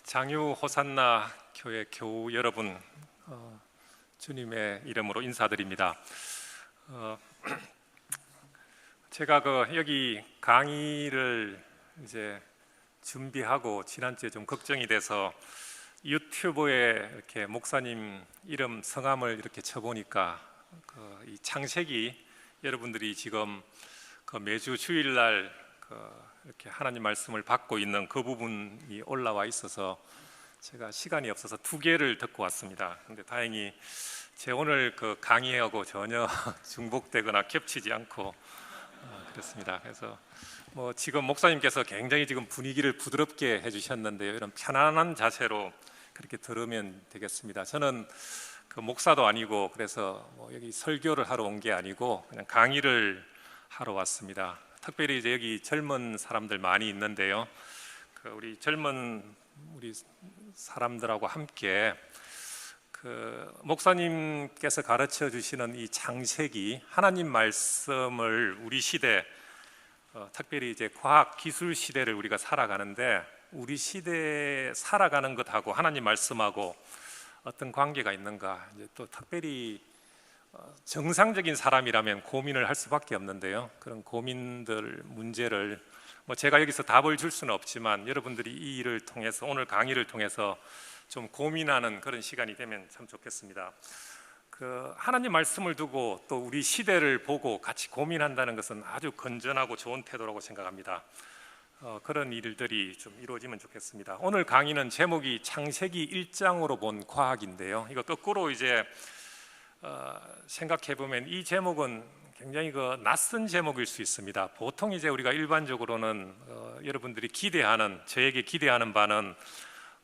장유 호산나 교회 교우 여러분, 주님의 이름으로 인사드립니다. 제가 여기 강의를 이제 준비하고 지난주에 좀 걱정이 돼서 유튜브에 이렇게 목사님 이름 성함을 이렇게 쳐보니까 이 창세기 여러분들이 지금 매주 주일날 이렇게 하나님 말씀을 받고 있는 그 부분이 올라와 있어서 제가 시간이 없어서 두 개를 듣고 왔습니다. 근데 다행히 제 오늘 강의하고 전혀 중복되거나 겹치지 않고 그렇습니다. 그래서 지금 목사님께서 굉장히 지금 분위기를 부드럽게 해주셨는데요, 이런 편안한 자세로 그렇게 들으면 되겠습니다. 저는 목사도 아니고 그래서 여기 설교를 하러 온 게 아니고 그냥 강의를 하러 왔습니다. 특별히 이제 여기 젊은 사람들 많이 있는데요, 우리 젊은 우리 사람들하고 함께 목사님께서 가르쳐 주시는 이 창세기 하나님 말씀을 우리 시대, 특별히 이제 과학 기술 시대를 우리가 살아가는데 우리 시대에 살아가는 것하고 하나님 말씀하고 어떤 관계가 있는가, 이제 또 특별히 정상적인 사람이라면 고민을 할 수밖에 없는데요, 그런 고민들 문제를 제가 여기서 답을 줄 수는 없지만 여러분들이 이 일을 통해서, 오늘 강의를 통해서 좀 고민하는 그런 시간이 되면 참 좋겠습니다. 하나님 말씀을 두고 또 우리 시대를 보고 같이 고민한다는 것은 아주 건전하고 좋은 태도라고 생각합니다. 그런 일들이 좀 이루어지면 좋겠습니다. 오늘 강의는 제목이 창세기 1장으로 본 과학인데요, 이거 거꾸로 이제 생각해 보면 이 제목은 굉장히 낯선 제목일 수 있습니다. 보통 이제 우리가 일반적으로는 여러분들이 기대하는, 저에게 기대하는 바는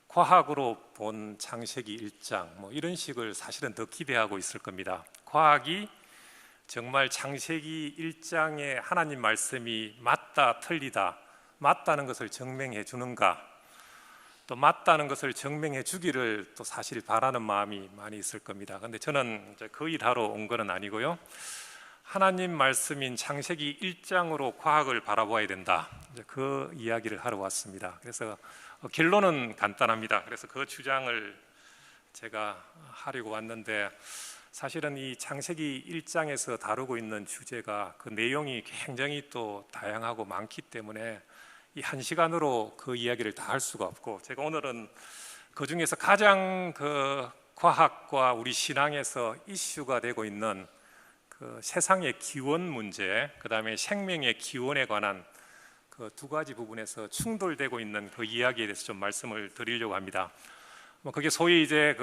과학으로 본 창세기 1장 이런 식을 사실은 더 기대하고 있을 겁니다. 과학이 정말 창세기 1장의 하나님 말씀이 맞다 틀리다, 맞다는 것을 증명해 주는가, 또 맞다는 것을 증명해 주기를 또 사실 바라는 마음이 많이 있을 겁니다. 그런데 저는 그 일하러 온 것은 아니고요, 하나님 말씀인 창세기 1장으로 과학을 바라봐야 된다, 그 이야기를 하러 왔습니다. 그래서 결론은 간단합니다. 그래서 그 주장을 제가 하려고 왔는데, 사실은 이 창세기 1장에서 다루고 있는 주제가 그 내용이 굉장히 또 다양하고 많기 때문에 이 한 시간으로 그 이야기를 다 할 수가 없고, 제가 오늘은 그 중에서 가장 과학과 우리 신앙에서 이슈가 되고 있는 세상의 기원 문제, 그 다음에 생명의 기원에 관한 두 가지 부분에서 충돌되고 있는 그 이야기에 대해서 좀 말씀을 드리려고 합니다. 그게 소위 이제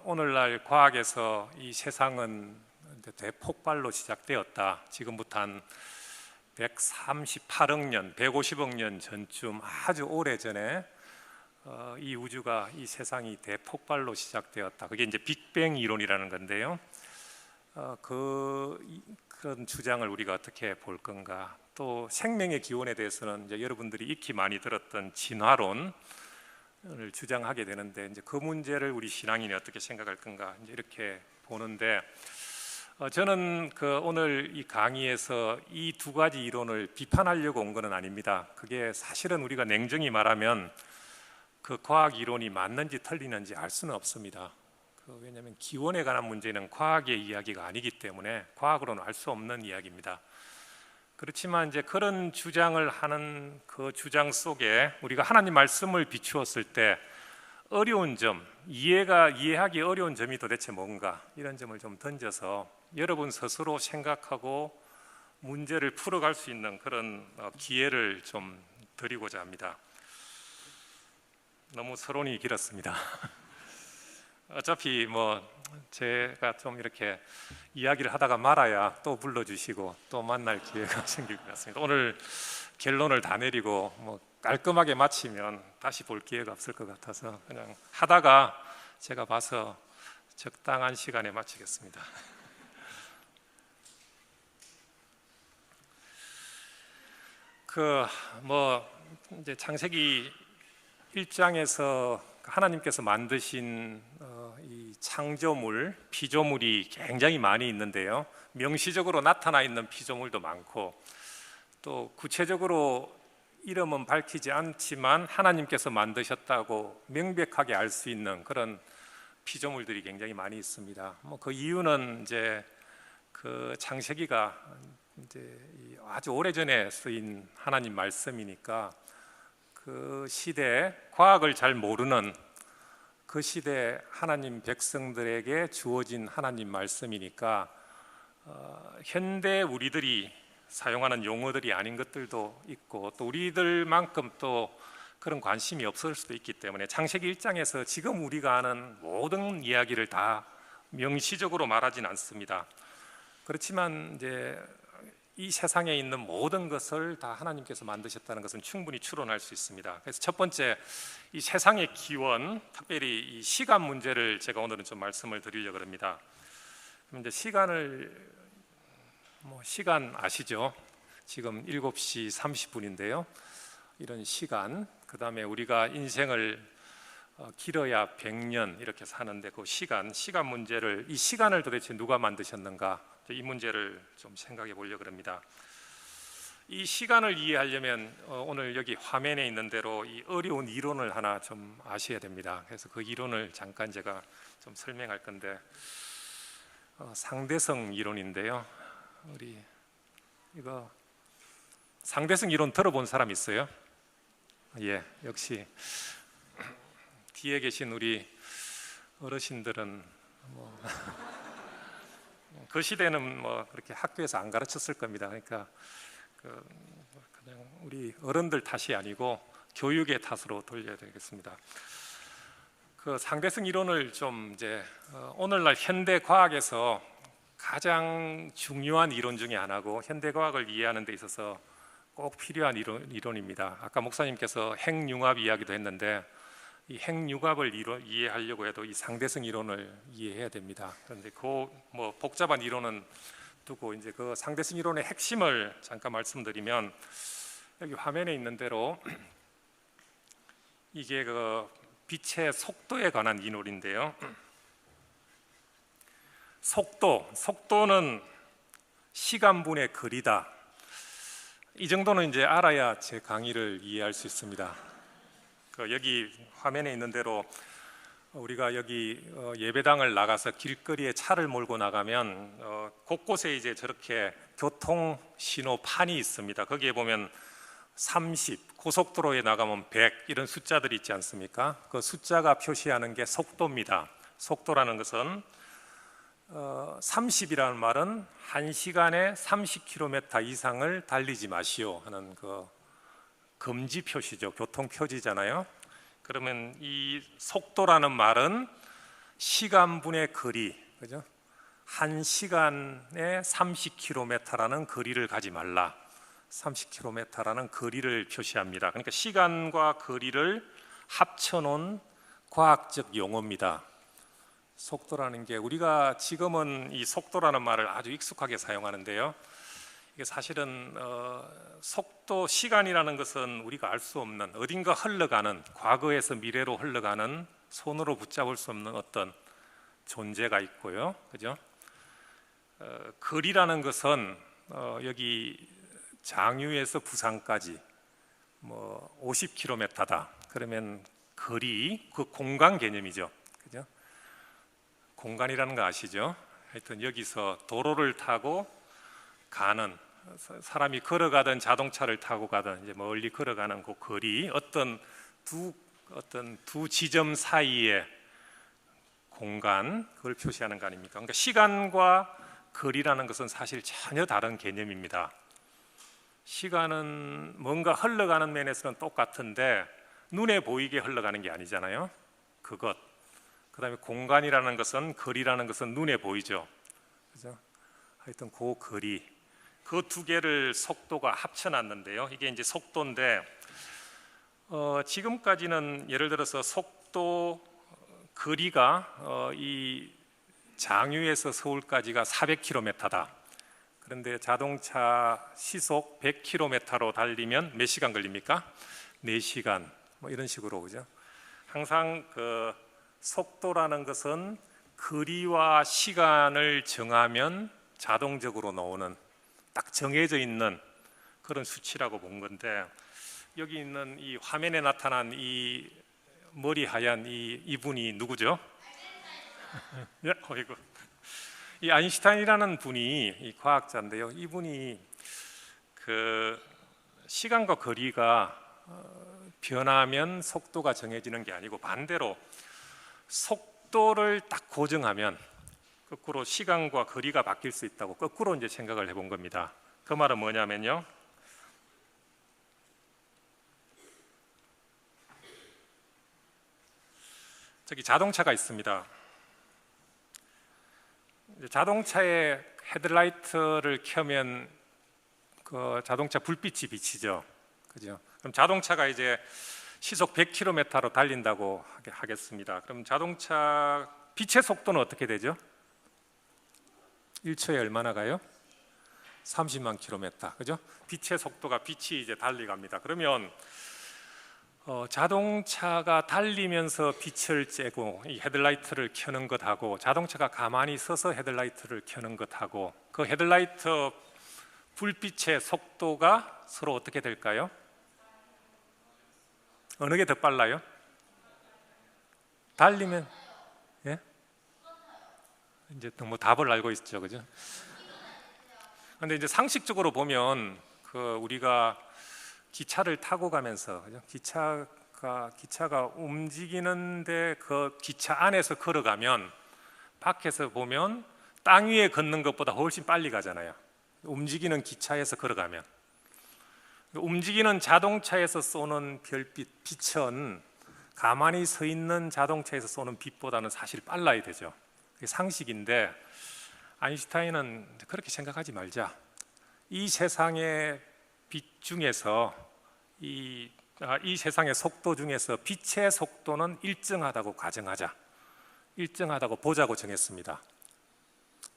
오늘날 과학에서 이 세상은 대폭발로 시작되었다, 지금부터 한 138억 년, 150억 년 전쯤 아주 오래 전에 이 우주가, 이 세상이 대폭발로 시작되었다. 그게 이제 빅뱅 이론이라는 건데요, 그런 주장을 우리가 어떻게 볼 건가. 또 생명의 기원에 대해서는 이제 여러분들이 익히 많이 들었던 진화론을 주장하게 되는데, 이제 그 문제를 우리 신앙인이 어떻게 생각할 건가, 이제 이렇게 보는데, 저는 오늘 이 강의에서 이 두 가지 이론을 비판하려고 온 것은 아닙니다. 그게 사실은 우리가 냉정히 말하면 그 과학 이론이 맞는지 틀리는지 알 수는 없습니다. 왜냐하면 기원에 관한 문제는 과학의 이야기가 아니기 때문에 과학으로는 알 수 없는 이야기입니다. 그렇지만 이제 그런 주장을 하는 그 주장 속에 우리가 하나님 말씀을 비추었을 때 어려운 점, 이해하기 어려운 점이 도대체 뭔가, 이런 점을 좀 던져서 여러분 스스로 생각하고 문제를 풀어갈 수 있는 그런 기회를 좀 드리고자 합니다. 너무 서론이 길었습니다. 어차피 제가 좀 이렇게 이야기를 하다가 말아야 또 불러주시고 또 만날 기회가 생길 것 같습니다. 오늘 결론을 다 내리고 깔끔하게 마치면 다시 볼 기회가 없을 것 같아서 그냥 하다가 제가 봐서 적당한 시간에 마치겠습니다. 이제 창세기 1장에서 하나님께서 만드신 이 창조물, 피조물이 굉장히 많이 있는데요, 명시적으로 나타나 있는 피조물도 많고 또 구체적으로 이름은 밝히지 않지만 하나님께서 만드셨다고 명백하게 알 수 있는 그런 피조물들이 굉장히 많이 있습니다. 그 이유는 이제 그 창세기가 이제 아주 오래전에 쓰인 하나님 말씀이니까 그 시대에 과학을 잘 모르는 그 시대 하나님 백성들에게 주어진 하나님 말씀이니까 현대 우리들이 사용하는 용어들이 아닌 것들도 있고 또 우리들만큼 또 그런 관심이 없을 수도 있기 때문에 창세기 1장에서 지금 우리가 아는 모든 이야기를 다 명시적으로 말하진 않습니다. 그렇지만 이제 이 세상에 있는 모든 것을 다 하나님께서 만드셨다는 것은 충분히 추론할 수 있습니다. 그래서 첫 번째, 이 세상의 기원, 특별히 이 시간 문제를 제가 오늘은 좀 말씀을 드리려고 합니다. 그럼 이제 시간 아시죠? 지금 7시 30분인데요. 이런 시간, 그 다음에 우리가 인생을 길어야 100년 이렇게 사는데 그 시간 문제를, 이 시간을 도대체 누가 만드셨는가, 이 문제를 좀 생각해 보려고 합니다. 이 시간을 이해하려면 오늘 여기 화면에 있는 대로 이 어려운 이론을 하나 좀 아셔야 됩니다. 그래서 그 이론을 잠깐 제가 좀 설명할 건데 상대성 이론인데요. 우리 이거 상대성 이론 들어본 사람 있어요? 예, 역시 뒤에 계신 우리 어르신들은 그 시대는 그렇게 학교에서 안 가르쳤을 겁니다. 그러니까 그냥 우리 어른들 탓이 아니고 교육의 탓으로 돌려야 되겠습니다. 그 상대성 이론을 좀 이제 오늘날 현대 과학에서 가장 중요한 이론 중에 하나고 현대 과학을 이해하는 데 있어서 꼭 필요한 이론입니다. 아까 목사님께서 핵융합 이야기도 했는데 이 핵융합을 이해하려고 해도 이 상대성 이론을 이해해야 됩니다. 그런데 그 복잡한 이론은 두고 이제 그 상대성 이론의 핵심을 잠깐 말씀드리면 여기 화면에 있는 대로 이게 그 빛의 속도에 관한 이론인데요. 속도는 시간분의 거리다. 이 정도는 이제 알아야 제 강의를 이해할 수 있습니다. 여기 화면에 있는 대로 우리가 여기 예배당을 나가서 길거리에 차를 몰고 나가면 곳곳에 이제 저렇게 교통 신호판이 있습니다. 거기에 보면 30, 고속도로에 나가면 100 이런 숫자들이 있지 않습니까? 그 숫자가 표시하는 게 속도입니다. 속도라는 것은 30이라는 말은 1시간에 30km 이상을 달리지 마시오 하는 그 금지 표시죠. 교통 표지잖아요. 그러면 이 속도라는 말은 시간분의 거리, 그죠? 1시간에 30km라는 거리를 가지 말라. 30km라는 거리를 표시합니다. 그러니까 시간과 거리를 합쳐놓은 과학적 용어입니다. 속도라는 게 우리가 지금은 이 속도라는 말을 아주 익숙하게 사용하는데요. 이게 사실은 속도, 시간이라는 것은 우리가 알 수 없는 어딘가 흘러가는, 과거에서 미래로 흘러가는 손으로 붙잡을 수 없는 어떤 존재가 있고요, 그죠? 거리라는 것은 여기 장유에서 부산까지 50km다. 그러면 거리, 그 공간 개념이죠, 그죠? 공간이라는 거 아시죠? 하여튼 여기서 도로를 타고 가는, 사람이 걸어가든 자동차를 타고 가든 이제 멀리 걸어가는 그 거리, 어떤 두 지점 사이의 공간, 그걸 표시하는 거 아닙니까? 그러니까 시간과 거리라는 것은 사실 전혀 다른 개념입니다. 시간은 뭔가 흘러가는 면에서는 똑같은데 눈에 보이게 흘러가는 게 아니잖아요. 그것. 그다음에 공간이라는 것은, 거리라는 것은 눈에 보이죠. 그죠? 하여튼 그 거리, 그 두 개를 속도가 합쳐놨는데요. 이게 이제 속도인데 지금까지는 예를 들어서 속도 거리가 이 장유에서 서울까지가 400km다. 그런데 자동차 시속 100km로 달리면 몇 시간 걸립니까? 4시간 이런 식으로, 그죠? 항상 그 속도라는 것은 거리와 시간을 정하면 자동적으로 나오는 딱 정해져 있는 그런 수치라고 본 건데, 여기 있는 이 화면에 나타난 이 머리 하얀 이분이 누구죠? 예, 어이구. 이 아인슈타인이라는 분이 이 과학자인데요. 이분이 그 시간과 거리가 변하면 속도가 정해지는 게 아니고 반대로 속도를 딱 고정하면 거꾸로 시간과 거리가 바뀔 수 있다고 거꾸로 이제 생각을 해본 겁니다. 그 말은 뭐냐면요. 저기 자동차가 있습니다. 자동차의 헤드라이트를 켜면 그 자동차 불빛이 비치죠. 그죠? 그럼 자동차가 이제 시속 100km로 달린다고 하겠습니다. 그럼 자동차 빛의 속도는 어떻게 되죠? 1초에 얼마나 가요? 30만 킬로미터. 그죠? 빛의 속도가 빛이 이제 달려갑니다. 그러면 자동차가 달리면서 빛을 쬐고 이 헤드라이트를 켜는 것하고 자동차가 가만히 서서 헤드라이트를 켜는 것하고 그 헤드라이트 불빛의 속도가 서로 어떻게 될까요? 어느 게 더 빨라요? 달리면 예? 이제 너무 답을 알고 있죠, 그죠? 근데 이제 상식적으로 보면 그 우리가 기차를 타고 가면서 그죠? 기차가 움직이는데 그 기차 안에서 걸어가면 밖에서 보면 땅 위에 걷는 것보다 훨씬 빨리 가잖아요. 움직이는 기차에서 걸어가면 움직이는 자동차에서 쏘는 별빛, 빛은 가만히 서 있는 자동차에서 쏘는 빛보다는 사실 빨라야 되죠. 그게 상식인데 아인슈타인은 그렇게 생각하지 말자. 이 세상의 빛 중에서 이 세상의 속도 중에서 빛의 속도는 일정하다고 가정하자. 일정하다고 보자고 정했습니다.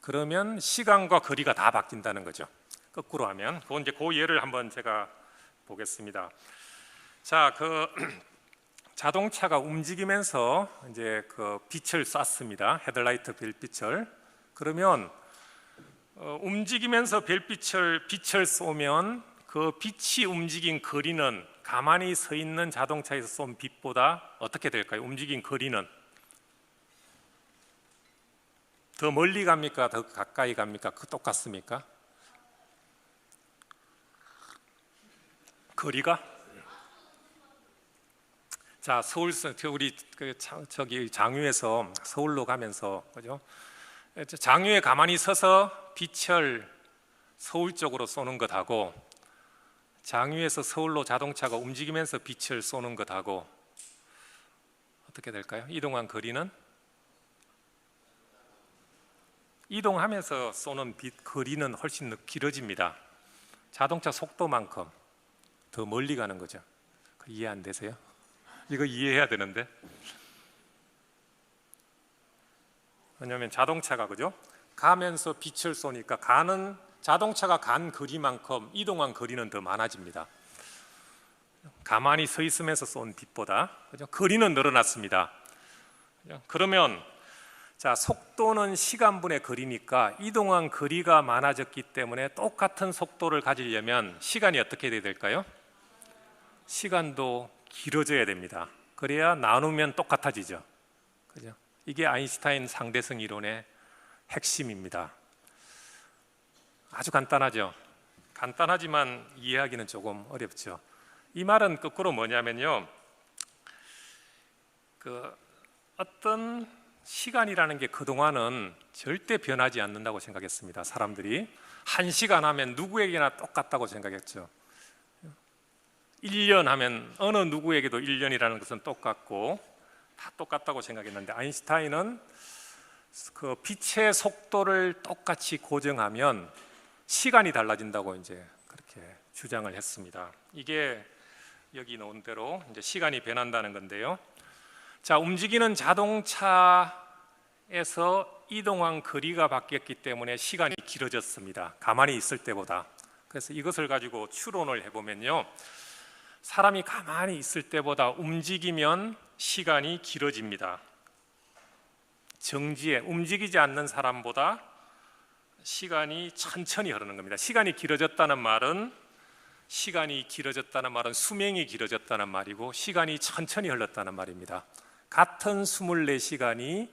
그러면 시간과 거리가 다 바뀐다는 거죠. 거꾸로 하면 그건 이제 그 예를 한번 제가 보겠습니다. 자, 그 자동차가 움직이면서 이제 그 빛을 쐈습니다. 헤드라이트 별빛을. 그러면 움직이면서 빛을 쏘면 그 빛이 움직인 거리는 가만히 서 있는 자동차에서 쏜 빛보다 어떻게 될까요? 움직인 거리는 더 멀리 갑니까? 더 가까이 갑니까? 똑같습니까? 거리가? 자, 우리 저기 장유에서 서울로 가면서 그죠? 장유에 가만히 서서 빛을 서울 쪽으로 쏘는 것하고 장유에서 서울로 자동차가 움직이면서 빛을 쏘는 것하고 어떻게 될까요? 이동한 거리는? 이동하면서 쏘는 빛 거리는 훨씬 더 길어집니다. 자동차 속도만큼 더 멀리 가는 거죠. 이해 안 되세요? 이거 이해해야 되는데. 왜냐하면 자동차가 그죠? 가면서 빛을 쏘니까 자동차가 간 거리만큼 이동한 거리는 더 많아집니다. 가만히 서 있으면서 쏜 빛보다 그죠? 거리는 늘어났습니다. 그러면 자, 속도는 시간분의 거리니까 이동한 거리가 많아졌기 때문에 똑같은 속도를 가지려면 시간이 어떻게 돼야 될까요? 시간도 길어져야 됩니다. 그래야 나누면 똑같아지죠. 그죠? 이게 아인슈타인 상대성 이론의 핵심입니다. 아주 간단하죠. 간단하지만 이해하기는 조금 어렵죠. 이 말은 거꾸로 뭐냐면요. 어떤 시간이라는 게 그동안은 절대 변하지 않는다고 생각했습니다. 사람들이 1시간 하면 누구에게나 똑같다고 생각했죠. 1년 하면 어느 누구에게도 1년이라는 것은 똑같고 다 똑같다고 생각했는데 아인슈타인은 그 빛의 속도를 똑같이 고정하면 시간이 달라진다고 이제 그렇게 주장을 했습니다. 이게 여기 나온 대로 이제 시간이 변한다는 건데요. 자, 움직이는 자동차에서 이동한 거리가 바뀌었기 때문에 시간이 길어졌습니다. 가만히 있을 때보다. 그래서 이것을 가지고 추론을 해보면요. 사람이 가만히 있을 때보다 움직이면 시간이 길어집니다. 움직이지 않는 사람보다 시간이 천천히 흐르는 겁니다. 시간이 길어졌다는 말은 시간이 길어졌다는 말은 수명이 길어졌다는 말이고 시간이 천천히 흘렀다는 말입니다. 같은 24시간이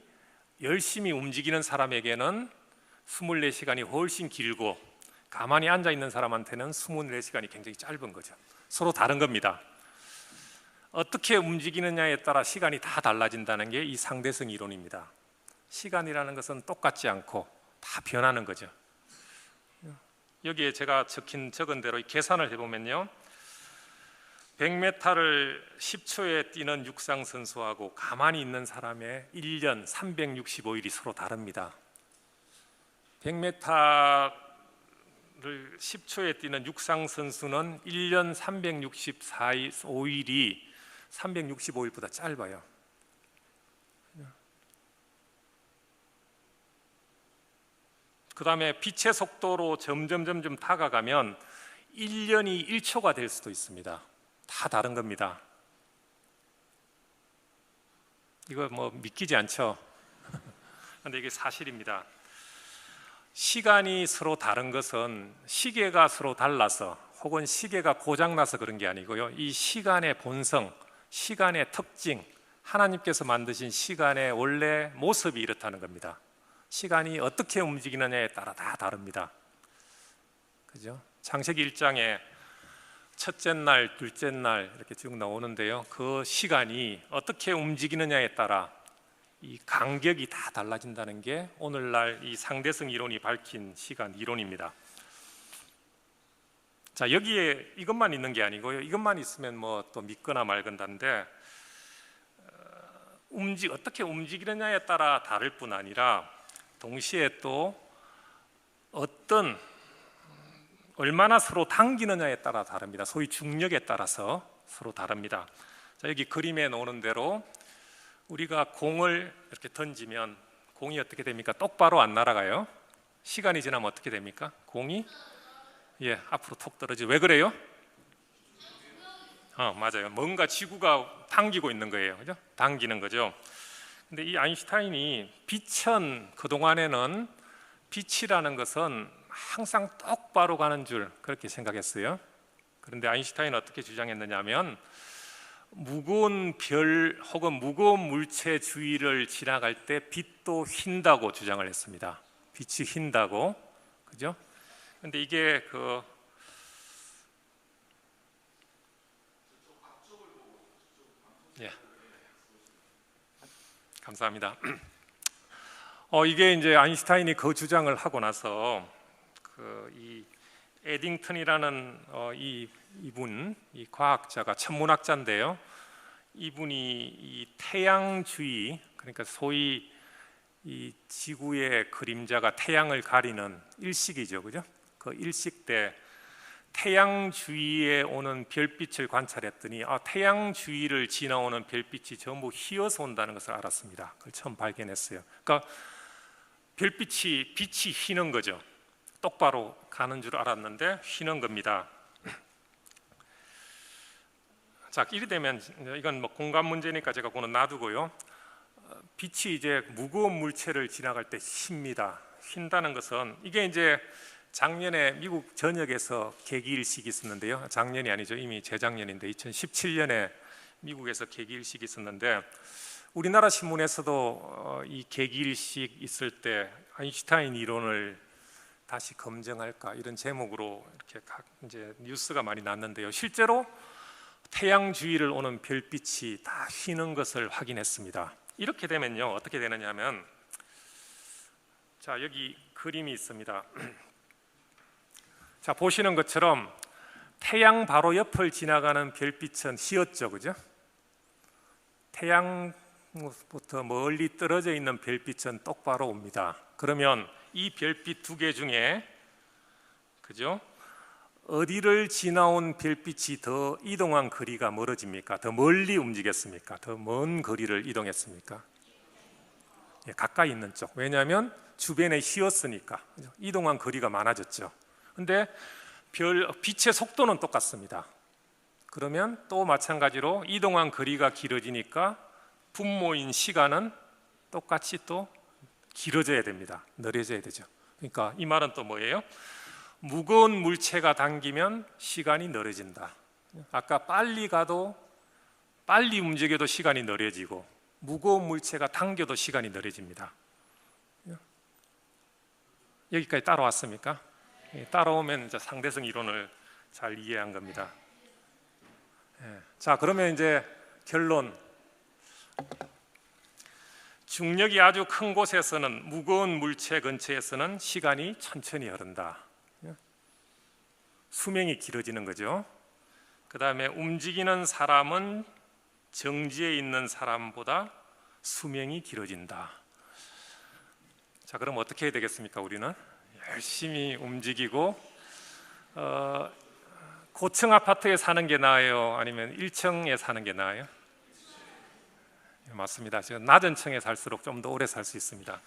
열심히 움직이는 사람에게는 24시간이 훨씬 길고 가만히 앉아 있는 사람한테는 24시간이 굉장히 짧은 거죠. 서로 다른 겁니다. 어떻게 움직이느냐에 따라 시간이 다 달라진다는 게 이 상대성 이론입니다. 시간이라는 것은 똑같지 않고 다 변하는 거죠. 여기에 제가 적은 대로 계산을 해보면요, 100m를 10초에 뛰는 육상 선수하고 가만히 있는 사람의 1년 365일이 서로 다릅니다. 100m를 10초에 뛰는 육상 선수는 1년 365일이 365일보다 짧아요. 그 다음에 빛의 속도로 점점 다가가면 1년이 1초가 될 수도 있습니다. 다 다른 겁니다. 이거 뭐 믿기지 않죠? 그런데 이게 사실입니다. 시간이 서로 다른 것은 시계가 서로 달라서 혹은 시계가 고장나서 그런 게 아니고요, 이 시간의 본성, 시간의 특징, 하나님께서 만드신 시간의 원래 모습이 이렇다는 겁니다. 시간이 어떻게 움직이느냐에 따라 다 다릅니다. 그죠? 창세기 1장에 첫째 날, 둘째 날 이렇게 쭉 나오는데요, 그 시간이 어떻게 움직이느냐에 따라 이 간격이 다 달라진다는 게 오늘날 이 상대성 이론이 밝힌 시간 이론입니다. 자, 여기에 이것만 있는 게 아니고요, 이것만 있으면 뭐 또 믿거나 말건다인데, 어떻게 움직이느냐에 따라 다를 뿐 아니라 동시에 또 얼마나 서로 당기느냐에 따라 다릅니다. 소위 중력에 따라서 서로 다릅니다. 자, 여기 그림에 나오는 대로 우리가 공을 이렇게 던지면 공이 어떻게 됩니까? 똑바로 안 날아가요. 시간이 지나면 어떻게 됩니까? 공이 앞으로 톡 떨어지죠. 왜 그래요? 맞아요. 뭔가 지구가 당기고 있는 거예요. 그죠? 당기는 거죠. 근데 이 아인슈타인이 빛은 그동안에는 빛이라는 것은 항상 똑바로 가는 줄 그렇게 생각했어요. 그런데 아인슈타인은 어떻게 주장했느냐면 무거운 별 혹은 무거운 물체 주위를 지나갈 때 빛도 휜다고 주장을 했습니다. 빛이 휜다고. 그죠? 근데 이게 감사합니다. 이게 이제 아인슈타인이 그 주장을 하고 나서 이 에딩턴이라는 이분, 이 과학자가 천문학자인데요, 이분이 이 태양주위, 그러니까 소위 이 지구의 그림자가 태양을 가리는 일식이죠, 그죠? 그 일식 때 태양 주위에 오는 별빛을 관찰했더니 태양 주위를 지나오는 별빛이 전부 휘어서 온다는 것을 알았습니다. 그걸 처음 발견했어요. 그러니까 빛이 휘는 거죠. 똑바로 가는 줄 알았는데 휘는 겁니다. 자, 이리 되면 이건 뭐 공간 문제니까 제가 그거는 놔두고요. 빛이 이제 무거운 물체를 지나갈 때 휜니다. 휜다는 것은 이게 이제 작년에 미국 전역에서 개기일식이 있었는데요. 작년이 아니죠. 이미 재작년인데 2017년에 미국에서 개기일식이 있었는데 우리나라 신문에서도 이 개기일식 있을 때 아인슈타인 이론을 다시 검증할까 이런 제목으로 이렇게 이제 뉴스가 많이 났는데요. 실제로 태양 주위를 오는 별빛이 다 휘는 것을 확인했습니다. 이렇게 되면요, 어떻게 되느냐 하면, 자, 여기 그림이 있습니다. 자, 보시는 것처럼 태양 바로 옆을 지나가는 별빛은 휘었죠, 그죠? 태양부터 멀리 떨어져 있는 별빛은 똑바로 옵니다. 그러면 이 별빛 두 개 중에, 그죠? 어디를 지나온 별빛이 더 이동한 거리가 멀어집니까? 더 멀리 움직였습니까? 더 먼 거리를 이동했습니까? 가까이 있는 쪽. 왜냐하면 주변에 휘었으니까 이동한 거리가 많아졌죠. 근데 빛의 속도는 똑같습니다. 그러면 또 마찬가지로 이동한 거리가 길어지니까 분모인 시간은 똑같이 또 길어져야 됩니다. 느려져야 되죠. 그러니까 이 말은 또 뭐예요? 무거운 물체가 당기면 시간이 느려진다. 아까 빨리 가도 빨리 움직여도 시간이 느려지고 무거운 물체가 당겨도 시간이 느려집니다. 여기까지 따라왔습니까? 따라오면 이제 상대성 이론을 잘 이해한 겁니다. 자, 그러면 이제 결론. 중력이 아주 큰 곳에서는, 무거운 물체 근처에서는 시간이 천천히 흐른다. 수명이 길어지는 거죠. 그 다음에 움직이는 사람은 정지에 있는 사람보다 수명이 길어진다. 자, 그럼 어떻게 해야 되겠습니까? 우리는 열심히 움직이고 고층 아파트에 사는 게 나아요? 아니면 1층에 사는 게 나아요? 맞습니다. 지금 낮은 층에 살수록 좀 더 오래 살 수 있습니다.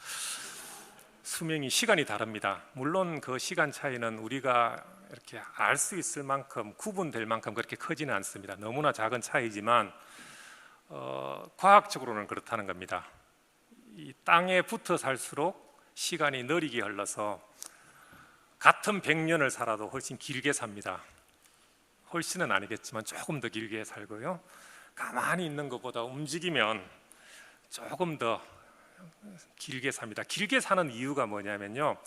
수명이, 시간이 다릅니다. 물론 그 시간 차이는 우리가 이렇게 알 수 있을 만큼, 구분될 만큼 그렇게 크지는 않습니다. 너무나 작은 차이지만 과학적으로는 그렇다는 겁니다. 이 땅에 붙어 살수록 시간이 느리게 흘러서 같은 100년을 살아도 훨씬 길게 삽니다. 훨씬은 아니겠지만 조금 더 길게 살고요. 가만히 있는 것보다 움직이면 조금 더 길게 삽니다. 길게 사는 이유가 뭐냐면요,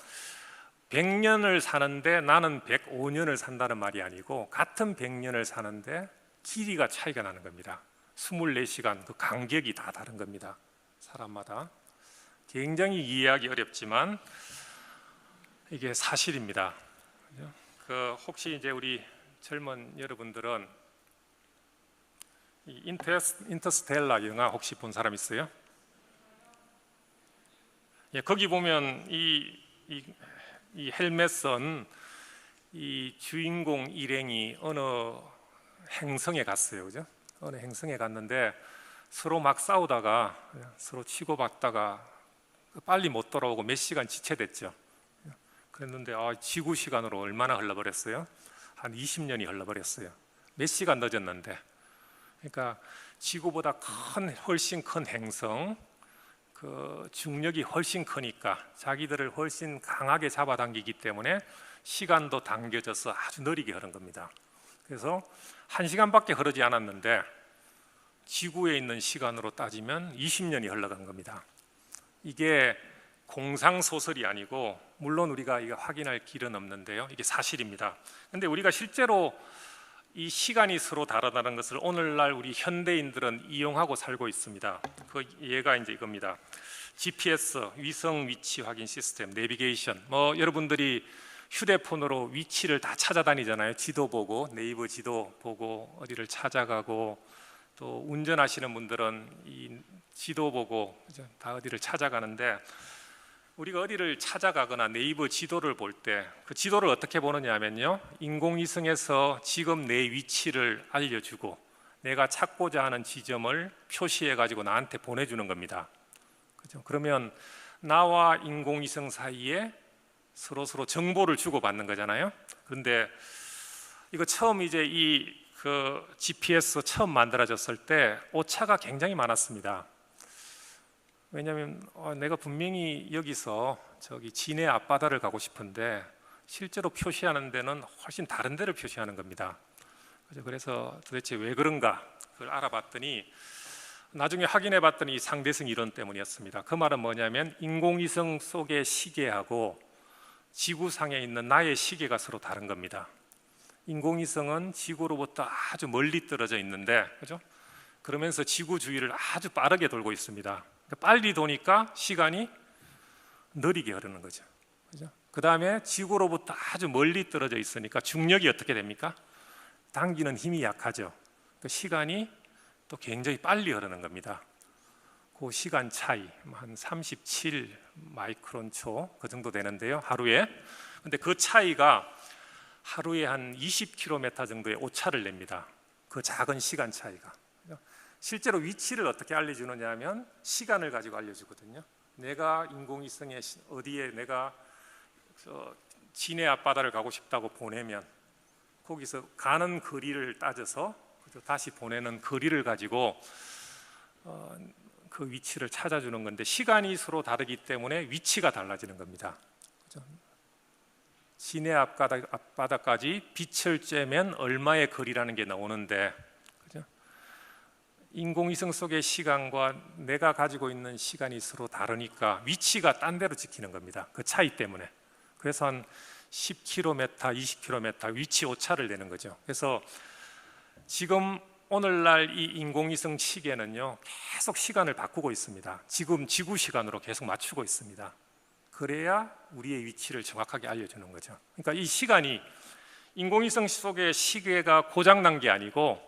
100년을 사는데 나는 105년을 산다는 말이 아니고 같은 100년을 사는데 길이가 차이가 나는 겁니다. 24시간 그 간격이 다 다른 겁니다. 사람마다. 굉장히 이해하기 어렵지만 이게 사실입니다. 혹시 이제 우리 젊은 여러분들은 이 인터스텔라 영화 혹시 본 사람 있어요? 예, 거기 보면 이 헬멧선 이 주인공 일행이 어느 행성에 갔어요, 그죠? 어느 행성에 갔는데 서로 막 싸우다가 서로 치고받다가 빨리 못 돌아오고 몇 시간 지체됐죠. 그랬는데 지구 시간으로 얼마나 흘러버렸어요? 한 20년이 흘러버렸어요. 몇 시간 늦었는데. 그러니까 지구보다 훨씬 큰 행성, 그 중력이 훨씬 크니까 자기들을 훨씬 강하게 잡아당기기 때문에 시간도 당겨져서 아주 느리게 흐른 겁니다. 그래서 1시간밖에 흐르지 않았는데 지구에 있는 시간으로 따지면 20년이 흘러간 겁니다. 이게 공상소설이 아니고, 물론 우리가 이거 확인할 길은 없는데요, 이게 사실입니다. 근데 우리가 실제로 이 시간이 서로 다르다는 것을 오늘날 우리 현대인들은 이용하고 살고 있습니다. 그 예가 이제 이겁니다. GPS, 위성 위치 확인 시스템, 내비게이션. 여러분들이 휴대폰으로 위치를 다 찾아다니잖아요. 지도 보고, 네이버 지도 보고 어디를 찾아가고, 또 운전하시는 분들은 이 지도 보고 다 어디를 찾아가는데, 우리가 어디를 찾아가거나 네이버 지도를 볼 때 그 지도를 어떻게 보느냐 하면요, 인공위성에서 지금 내 위치를 알려주고 내가 찾고자 하는 지점을 표시해 가지고 나한테 보내주는 겁니다. 그죠? 그러면 나와 인공위성 사이에 서로 정보를 주고받는 거잖아요. 그런데 이거 처음 이제 그 GPS 처음 만들어졌을 때 오차가 굉장히 많았습니다. 왜냐하면 내가 분명히 여기서 저기 진해 앞바다를 가고 싶은데 실제로 표시하는 데는 훨씬 다른 데를 표시하는 겁니다. 그래서 도대체 왜 그런가 그걸 알아봤더니, 나중에 확인해 봤더니 상대성 이론 때문이었습니다. 그 말은 뭐냐면 인공위성 속의 시계하고 지구상에 있는 나의 시계가 서로 다른 겁니다. 인공위성은 지구로부터 아주 멀리 떨어져 있는데, 그죠? 그러면서 지구 주위를 아주 빠르게 돌고 있습니다. 빨리 도니까 시간이 느리게 흐르는 거죠. 그죠? 그 다음에 지구로부터 아주 멀리 떨어져 있으니까 중력이 어떻게 됩니까? 당기는 힘이 약하죠. 그 시간이 또 굉장히 빨리 흐르는 겁니다. 그 시간 차이 한 37 마이크론 초 그 정도 되는데요, 하루에. 근데 그 차이가 하루에 한 20km 정도의 오차를 냅니다. 그 작은 시간 차이가. 실제로 위치를 어떻게 알려주느냐 하면 시간을 가지고 알려주거든요. 내가 인공위성에 어디에 내가 진해 앞바다를 가고 싶다고 보내면 거기서 가는 거리를 따져서 다시 보내는 거리를 가지고 그 위치를 찾아주는 건데, 시간이 서로 다르기 때문에 위치가 달라지는 겁니다. 그죠? 진해 앞바다까지 빛을 쬐면 얼마의 거리라는 게 나오는데, 그죠? 인공위성 속의 시간과 내가 가지고 있는 시간이 서로 다르니까 위치가 딴 데로 찍히는 겁니다. 그 차이 때문에. 그래서 한 10km, 20km 위치 오차를 내는 거죠. 그래서 지금 오늘날 이 인공위성 시계는요, 계속 시간을 바꾸고 있습니다. 지금 지구 시간으로 계속 맞추고 있습니다. 그래야 우리의 위치를 정확하게 알려주는 거죠. 그러니까 이 시간이, 인공위성 속의 시계가 고장난 게 아니고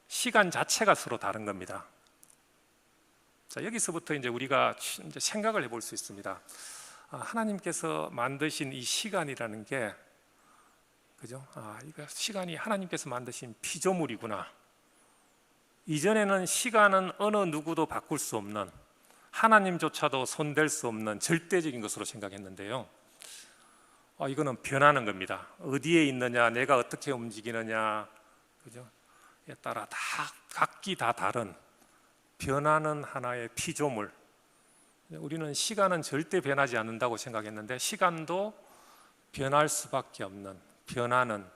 시간 자체가 서로 다른 겁니다. 자, 여기서부터 이제 우리가 이제 생각을 해볼 수 있습니다. 하나님께서 만드신 이 시간이라는 게, 그죠? 이거 시간이 하나님께서 만드신 피조물이구나. 이전에는 시간은 어느 누구도 바꿀 수 없는, 하나님조차도 손댈 수 없는 절대적인 것으로 생각했는데요. 이거는 변하는 겁니다. 어디에 있느냐, 내가 어떻게 움직이느냐, 그죠? 에 따라 다 각기 다 다른 변하는 하나의 피조물. 우리는 시간은 절대 변하지 않는다고 생각했는데 시간도 변할 수밖에 없는 변하는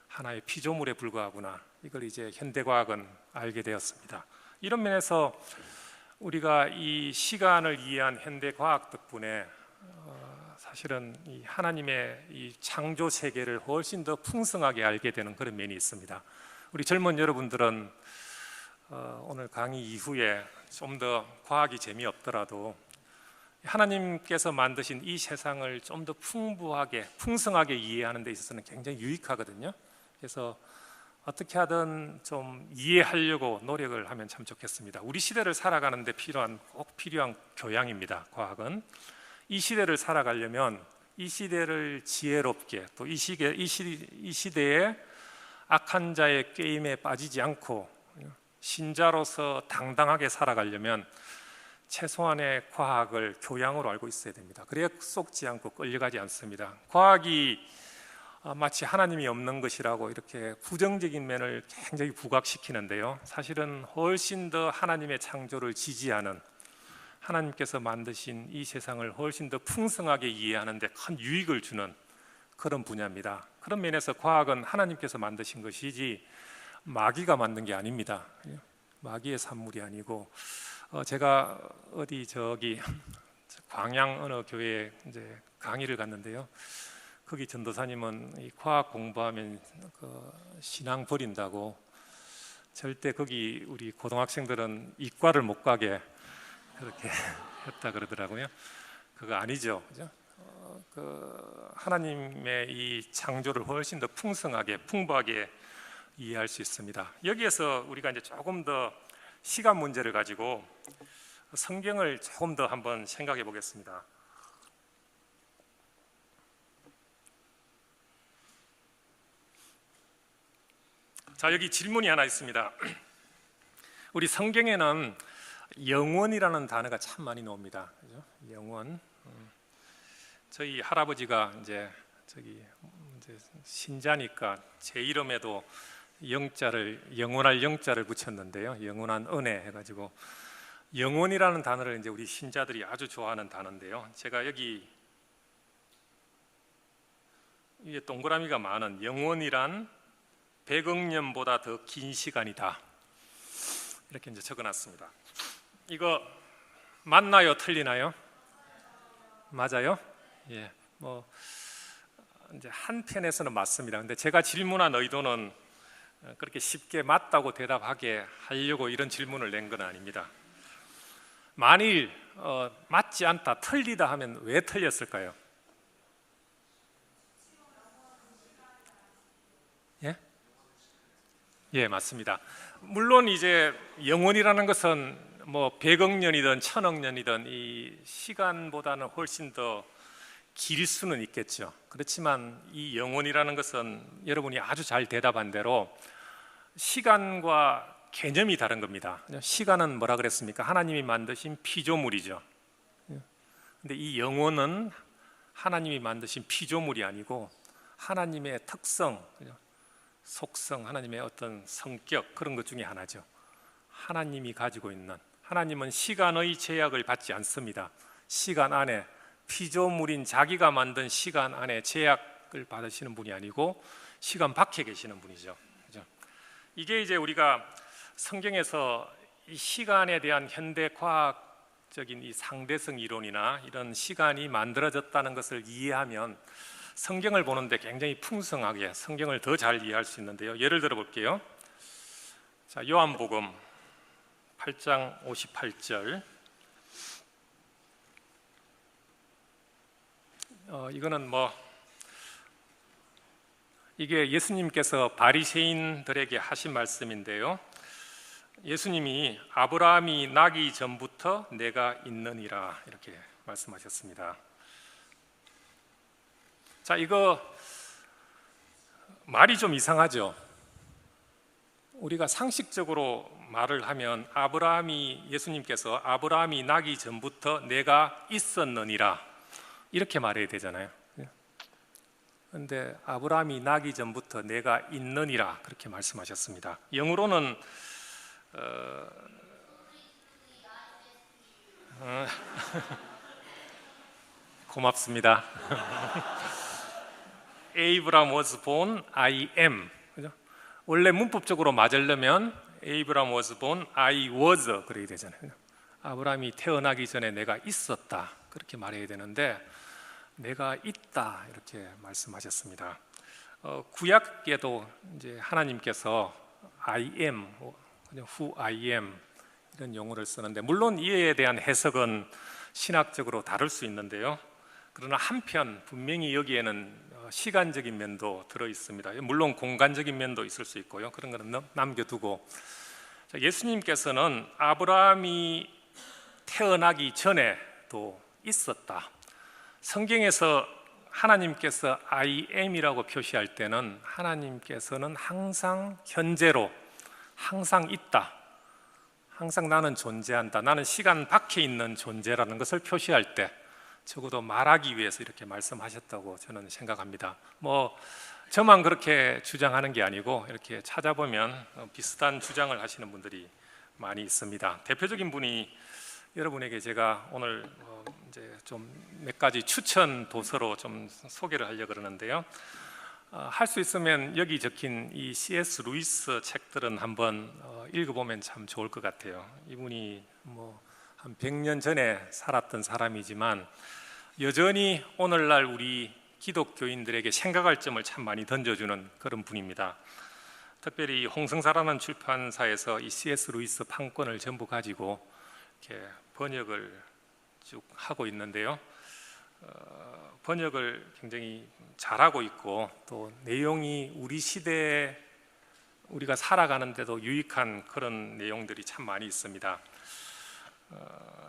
하나의 피조물에 불과하구나. 이걸 이제 현대과학은 알게 되었습니다. 이런 면에서 우리가 이 시간을 이해한 현대과학 덕분에 사실은 이 하나님의 이 창조 세계를 훨씬 더 풍성하게 알게 되는 그런 면이 있습니다. 우리 젊은 여러분들은 오늘 강의 이후에 좀 더 과학이 재미없더라도 하나님께서 만드신 이 세상을 좀 더 풍부하게, 풍성하게 이해하는 데 있어서는 굉장히 유익하거든요. 그래서 어떻게 하든 좀 이해하려고 노력을 하면 참 좋겠습니다. 우리 시대를 살아가는 데 꼭 필요한 교양입니다. 과학은 이 시대를 살아가려면 이 시대를 지혜롭게, 또 이 시대에 악한 자의 게임에 빠지지 않고 신자로서 당당하게 살아가려면 최소한의 과학을 교양으로 알고 있어야 됩니다. 그래야 속지 않고 끌려가지 않습니다. 과학이 마치 하나님이 없는 것이라고 이렇게 부정적인 면을 굉장히 부각시키는데요, 사실은 훨씬 더 하나님의 창조를 지지하는, 하나님께서 만드신 이 세상을 훨씬 더 풍성하게 이해하는 데 큰 유익을 주는 그런 분야입니다. 그런 면에서 과학은 하나님께서 만드신 것이지 마귀가 만든 게 아닙니다. 마귀의 산물이 아니고, 제가 저기 광양 어느 교회에 이제 강의를 갔는데요, 거기 전도사님은 이 과학 공부하면 신앙 버린다고, 절대 거기 우리 고등학생들은 이과를 못 가게 그렇게 했다 그러더라고요. 그거 아니죠, 그죠? 하나님의 이 창조를 훨씬 더 풍성하게, 풍부하게 이해할 수 있습니다. 여기에서 우리가 이제 조금 더 시간 문제를 가지고 성경을 조금 더 한번 생각해 보겠습니다. 자, 여기 질문이 하나 있습니다. 우리 성경에는 영원이라는 단어가 참 많이 나옵니다. 그죠? 영원. 저희 할아버지가 이제 신자니까 제 이름에도 영원할 영자를 붙였는데요. 영원한 은혜 해가지고 영원이라는 단어를 이제 우리 신자들이 아주 좋아하는 단어인데요. 제가 여기 위에 동그라미가 많은 영원이란 100억 년보다 더 긴 시간이다, 이렇게 이제 적어놨습니다. 이거 맞나요? 틀리나요? 맞아요? 예, 뭐 이제 한편에서는 맞습니다. 근데 제가 질문한 의도는 그렇게 쉽게 맞다고 대답하게 하려고 이런 질문을 낸 건 아닙니다. 만일 맞지 않다, 틀리다 하면 왜 틀렸을까요? 예? 예, 맞습니다. 물론 이제 영원이라는 것은 뭐 100억 년이든 1000억 년이든 이 시간보다는 훨씬 더 길 수는 있겠죠. 그렇지만 이 영원이라는 것은 여러분이 아주 잘 대답한 대로 시간과 개념이 다른 겁니다. 시간은 뭐라 그랬습니까? 하나님이 만드신 피조물이죠. 근데 이 영혼은 하나님이 만드신 피조물이 아니고 하나님의 특성, 속성, 하나님의 어떤 성격, 그런 것 중에 하나죠. 하나님이 가지고 있는, 하나님은 시간의 제약을 받지 않습니다. 시간 안에, 피조물인 자기가 만든 시간 안에 제약 시작을 받으시는 분이 아니고 시간 밖에 계시는 분이죠. 그죠? 이게 이제 우리가 성경에서 이 시간에 대한 현대 과학적인 이 상대성 이론이나 이런 시간이 만들어졌다는 것을 이해하면 성경을 보는데 굉장히 풍성하게 성경을 더 잘 이해할 수 있는데요. 예를 들어 볼게요. 자, 요한복음 8장 58절. 이거는 이게 예수님께서 바리새인들에게 하신 말씀인데요. 예수님이 아브라함이 나기 전부터 내가 있느니라 이렇게 말씀하셨습니다. 자, 이거 말이 좀 이상하죠. 우리가 상식적으로 말을 하면 예수님께서 아브라함이 나기 전부터 내가 있었느니라 이렇게 말해야 되잖아요. 그런데 아브라함이 나기 전부터 내가 있느니라 그렇게 말씀하셨습니다. 영어로는 고맙습니다. Abraham was born, I am. 그죠? 원래 문법적으로 맞으려면 Abraham was born, I was 그래야 되잖아요. 아브라함이 태어나기 전에 내가 있었다 그렇게 말해야 되는데 내가 있다 이렇게 말씀하셨습니다. 구약에도 이제 하나님께서 I am, who I am 이런 용어를 쓰는데 물론 이에 대한 해석은 신학적으로 다를 수 있는데요. 그러나 한편 분명히 여기에는 시간적인 면도 들어 있습니다. 물론 공간적인 면도 있을 수 있고요. 그런 거는 남겨두고 예수님께서는 아브라함이 태어나기 전에도 있었다. 성경에서 하나님께서 I am이라고 표시할 때는 하나님께서는 항상 현재로 항상 있다. 항상 나는 존재한다. 나는 시간 밖에 있는 존재라는 것을 표시할 때 적어도 말하기 위해서 이렇게 말씀하셨다고 저는 생각합니다. 저만 그렇게 주장하는 게 아니고 이렇게 찾아보면 비슷한 주장을 하시는 분들이 많이 있습니다. 대표적인 분이 여러분에게 제가 오늘 이제 좀 몇 가지 추천 도서로 좀 소개를 하려고 그러는데요. 할 수 있으면 여기 적힌 이 C.S. 루이스 책들은 한번 읽어보면 참 좋을 것 같아요. 이분이 한 100년 전에 살았던 사람이지만 여전히 오늘날 우리 기독교인들에게 생각할 점을 참 많이 던져주는 그런 분입니다. 특별히 홍성사라는 출판사에서 이 C.S. 루이스 판권을 전부 가지고 이렇게 번역을 쭉 하고 있는데요. 번역을 굉장히 잘하고 있고 또 내용이 우리 시대에 우리가 살아가는데도 유익한 그런 내용들이 참 많이 있습니다.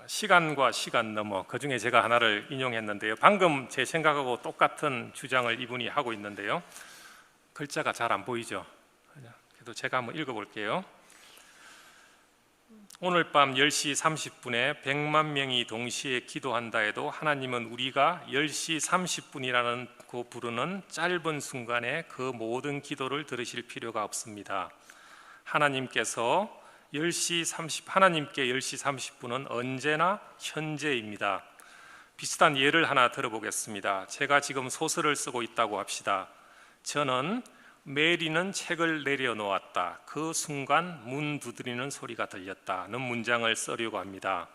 시간과 시간 너머 그 중에 제가 하나를 인용했는데요. 방금 제 생각하고 똑같은 주장을 이분이 하고 있는데요. 글자가 잘 안 보이죠? 그래도 제가 한번 읽어볼게요. 오늘 밤 10시 30분에 100만 명이 동시에 기도한다 해도 하나님은 우리가 10시 30분이라는 그 부르는 짧은 순간에 그 모든 기도를 들으실 필요가 없습니다. 하나님께 10시 30분은 언제나 현재입니다. 비슷한 예를 하나 들어보겠습니다. 제가 지금 소설을 쓰고 있다고 합시다. 저는 메리는 책을 내려놓았다. 그 순간 문 두드리는 소리가 들렸다는 문장을 쓰려고 합니다.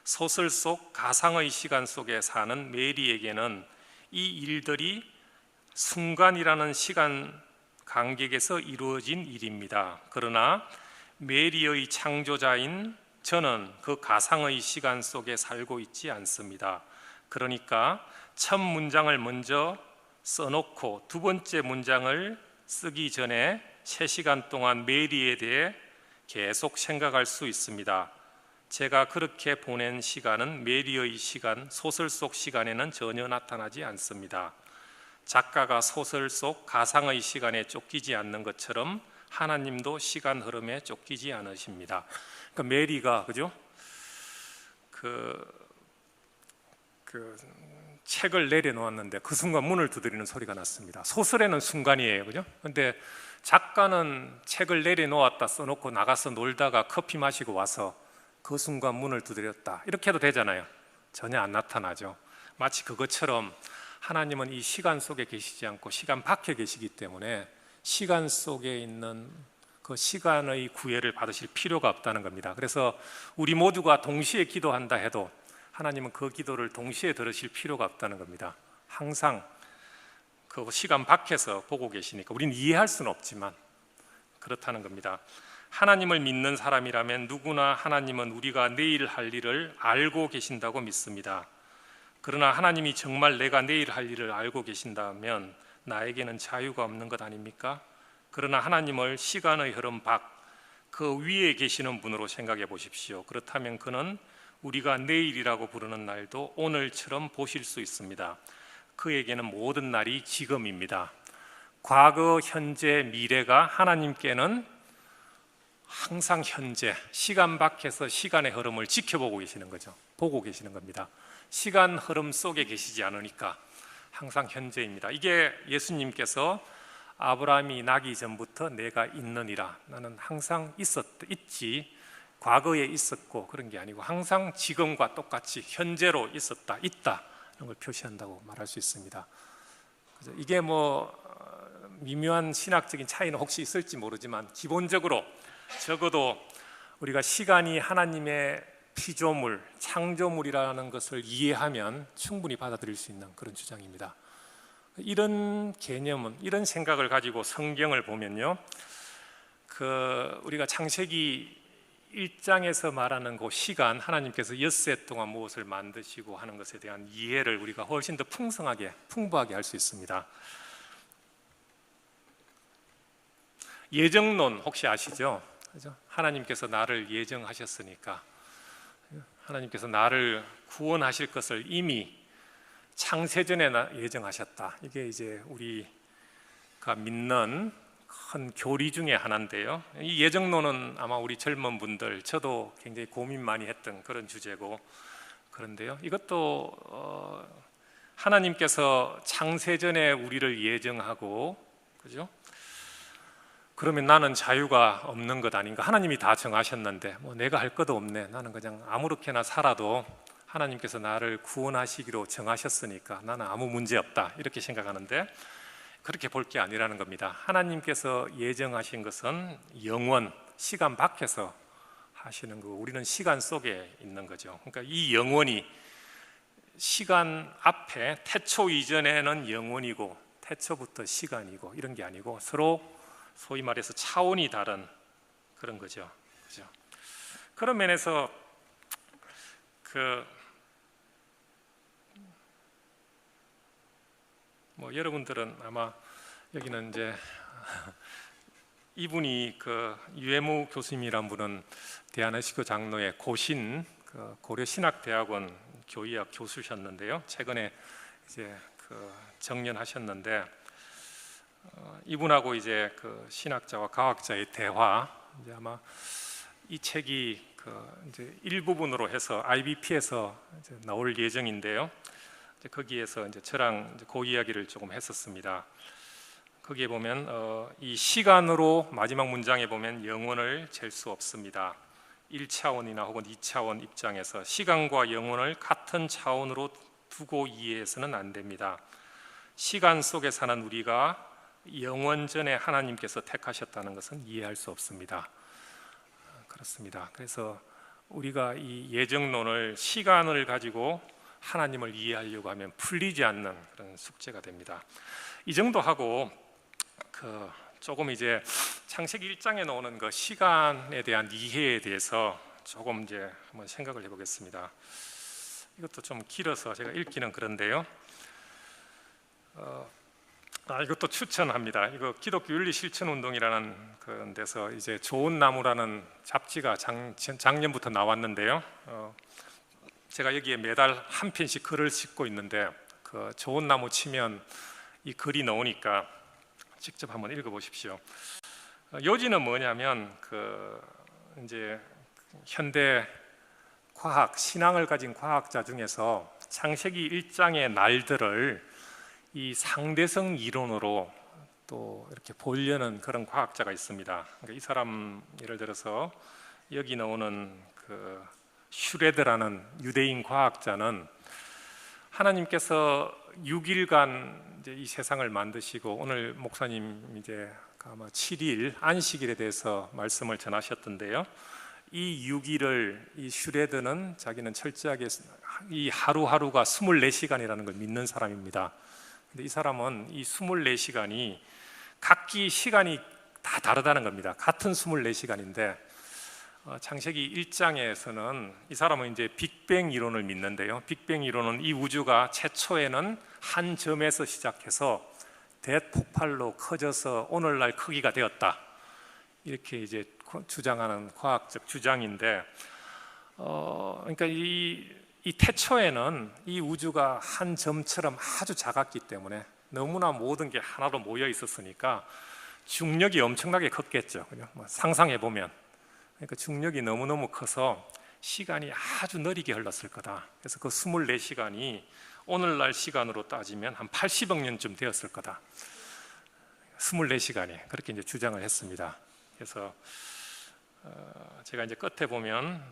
소설 속 가상의 시간 속에 사는 메리에게는 이 일들이 순간이라는 시간 간격에서 이루어진 일입니다. 그러나 메리의 창조자인 저는 그 가상의 시간 속에 살고 있지 않습니다. 그러니까 첫 문장을 먼저 써놓고 두 번째 문장을 쓰기 전에 3시간 동안 메리에 대해 계속 생각할 수 있습니다. 제가 그렇게 보낸 시간은 메리의 시간, 소설 속 시간에는 전혀 나타나지 않습니다. 작가가 소설 속 가상의 시간에 쫓기지 않는 것처럼 하나님도 시간 흐름에 쫓기지 않으십니다. 그러니까 메리가 그죠? 책을 내려놓았는데 그 순간 문을 두드리는 소리가 났습니다. 소설에는 순간이에요, 그죠? 근데 작가는 책을 내려놓았다 써놓고 나가서 놀다가 커피 마시고 와서 그 순간 문을 두드렸다 이렇게 해도 되잖아요. 전혀 안 나타나죠. 마치 그것처럼 하나님은 이 시간 속에 계시지 않고 시간 밖에 계시기 때문에 시간 속에 있는 그 시간의 구애를 받으실 필요가 없다는 겁니다. 그래서 우리 모두가 동시에 기도한다 해도 하나님은 그 기도를 동시에 들으실 필요가 없다는 겁니다. 항상 그 시간 밖에서 보고 계시니까 우리는 이해할 수는 없지만 그렇다는 겁니다. 하나님을 믿는 사람이라면 누구나 하나님은 우리가 내일 할 일을 알고 계신다고 믿습니다. 그러나 하나님이 정말 내가 내일 할 일을 알고 계신다면 나에게는 자유가 없는 것 아닙니까? 그러나 하나님을 시간의 흐름 밖, 그 위에 계시는 분으로 생각해 보십시오. 그렇다면 그는 우리가 내일이라고 부르는 날도 오늘처럼 보실 수 있습니다. 그에게는 모든 날이 지금입니다. 과거, 현재, 미래가 하나님께는 항상 현재, 시간 밖에서 시간의 흐름을 지켜보고 계시는 거죠. 보고 계시는 겁니다. 시간 흐름 속에 계시지 않으니까 항상 현재입니다. 이게 예수님께서 아브라함이 나기 전부터 내가 있느니라, 나는 항상 있지, 과거에 있었고 그런 게 아니고 항상 지금과 똑같이 현재로 있었다, 있다, 이런 걸 표시한다고 말할 수 있습니다. 이게 미묘한 신학적인 차이는 혹시 있을지 모르지만 기본적으로 적어도 우리가 시간이 하나님의 피조물, 창조물이라는 것을 이해하면 충분히 받아들일 수 있는 그런 주장입니다. 이런 개념은, 이런 생각을 가지고 성경을 보면요, 우리가 창세기 1장에서 말하는 그 시간, 하나님께서 엿새 동안 무엇을 만드시고 하는 것에 대한 이해를 우리가 훨씬 더 풍부하게 할 수 있습니다. 예정론 혹시 아시죠? 그죠? 하나님께서 나를 예정하셨으니까, 하나님께서 나를 구원하실 것을 이미 창세전에 예정하셨다. 이게 이제 우리가 믿는 큰 교리 중에 하나인데요. 이 예정론은 아마 우리 젊은 분들, 저도 굉장히 고민 많이 했던 그런 주제고, 그런데요, 이것도 하나님께서 창세전에 우리를 예정하고, 그죠? 그러면 나는 자유가 없는 것 아닌가? 하나님이 다 정하셨는데 내가 할 것도 없네, 나는 그냥 아무렇게나 살아도 하나님께서 나를 구원하시기로 정하셨으니까 나는 아무 문제 없다, 이렇게 생각하는데 그렇게 볼 게 아니라는 겁니다. 하나님께서 예정하신 것은 영원, 시간 밖에서 하시는 거고 우리는 시간 속에 있는 거죠. 그러니까 이 영원이 시간 앞에, 태초 이전에는 영원이고 태초부터 시간이고 이런 게 아니고 서로 소위 말해서 차원이 다른 그런 거죠. 그죠? 그런 면에서 여러분들은 아마 여기는 이제 이분이 유해무 교수님이란 분은 대한의식교 장로의 고신, 고려신학대학원 교의학 교수셨는데요. 최근에 이제 정년하셨는데 이분하고 이제 신학자와 과학자의 대화, 이제 아마 이 책이 이제 일부분으로 해서 IBP에서 이제 나올 예정인데요. 이제 거기에서 이제 저랑 이제 그 이야기를 조금 했었습니다. 거기에 보면 이 시간으로 마지막 문장에 보면 영원을 잴 수 없습니다. 1차원이나 혹은 2차원 입장에서 시간과 영원을 같은 차원으로 두고 이해해서는 안 됩니다. 시간 속에 사는 우리가 영원 전에 하나님께서 택하셨다는 것은 이해할 수 없습니다. 그렇습니다. 그래서 우리가 이 예정론을, 시간을 가지고 하나님을 이해하려고 하면 풀리지 않는 그런 숙제가 됩니다. 이 정도 하고 조금 이제 창세기 1장에 나오는 시간에 대한 이해에 대해서 조금 이제 한번 생각을 해보겠습니다. 이것도 좀 길어서 제가 읽기는 그런데요. 이것도 추천합니다. 이거 기독교 윤리 실천 운동이라는 그런 데서 이제 좋은 나무라는 잡지가 작년부터 나왔는데요. 제가 여기에 매달 한 편씩 글을 싣고 있는데 좋은 나무 치면 이 글이 나오니까 직접 한번 읽어보십시오. 요지는 뭐냐면 이제 현대 과학, 신앙을 가진 과학자 중에서 창세기 1장의 날들을 이 상대성 이론으로 또 이렇게 보려는 그런 과학자가 있습니다. 그러니까 이 사람, 예를 들어서 여기 나오는 슈레드라는 유대인 과학자는 하나님께서 6일간 이제 이 세상을 만드시고 오늘 목사님 이제 아마 7일 안식일에 대해서 말씀을 전하셨던데요. 이 6일을 이 슈레드는 자기는 철저하게 이 하루하루가 24시간이라는 걸 믿는 사람입니다. 근데 이 사람은 이 24시간이 각기 시간이 다 다르다는 겁니다. 같은 24시간인데 창세기 1장에서는 이 사람은 이제 빅뱅 이론을 믿는데요. 빅뱅 이론은 이 우주가 최초에는 한 점에서 시작해서 대폭발로 커져서 오늘날 크기가 되었다. 이렇게 이제 주장하는 과학적 주장인데, 그러니까 이 태초에는 이 우주가 한 점처럼 아주 작았기 때문에 너무나 모든 게 하나로 모여 있었으니까 중력이 엄청나게 컸겠죠. 뭐 상상해 보면. 그러니까 중력이 너무너무 커서 시간이 아주 느리게 흘렀을 거다. 그래서 그 24시간이 오늘날 시간으로 따지면 한 80억 년쯤 되었을 거다. 24시간이 그렇게 이제 주장을 했습니다. 그래서 제가 이제 끝에 보면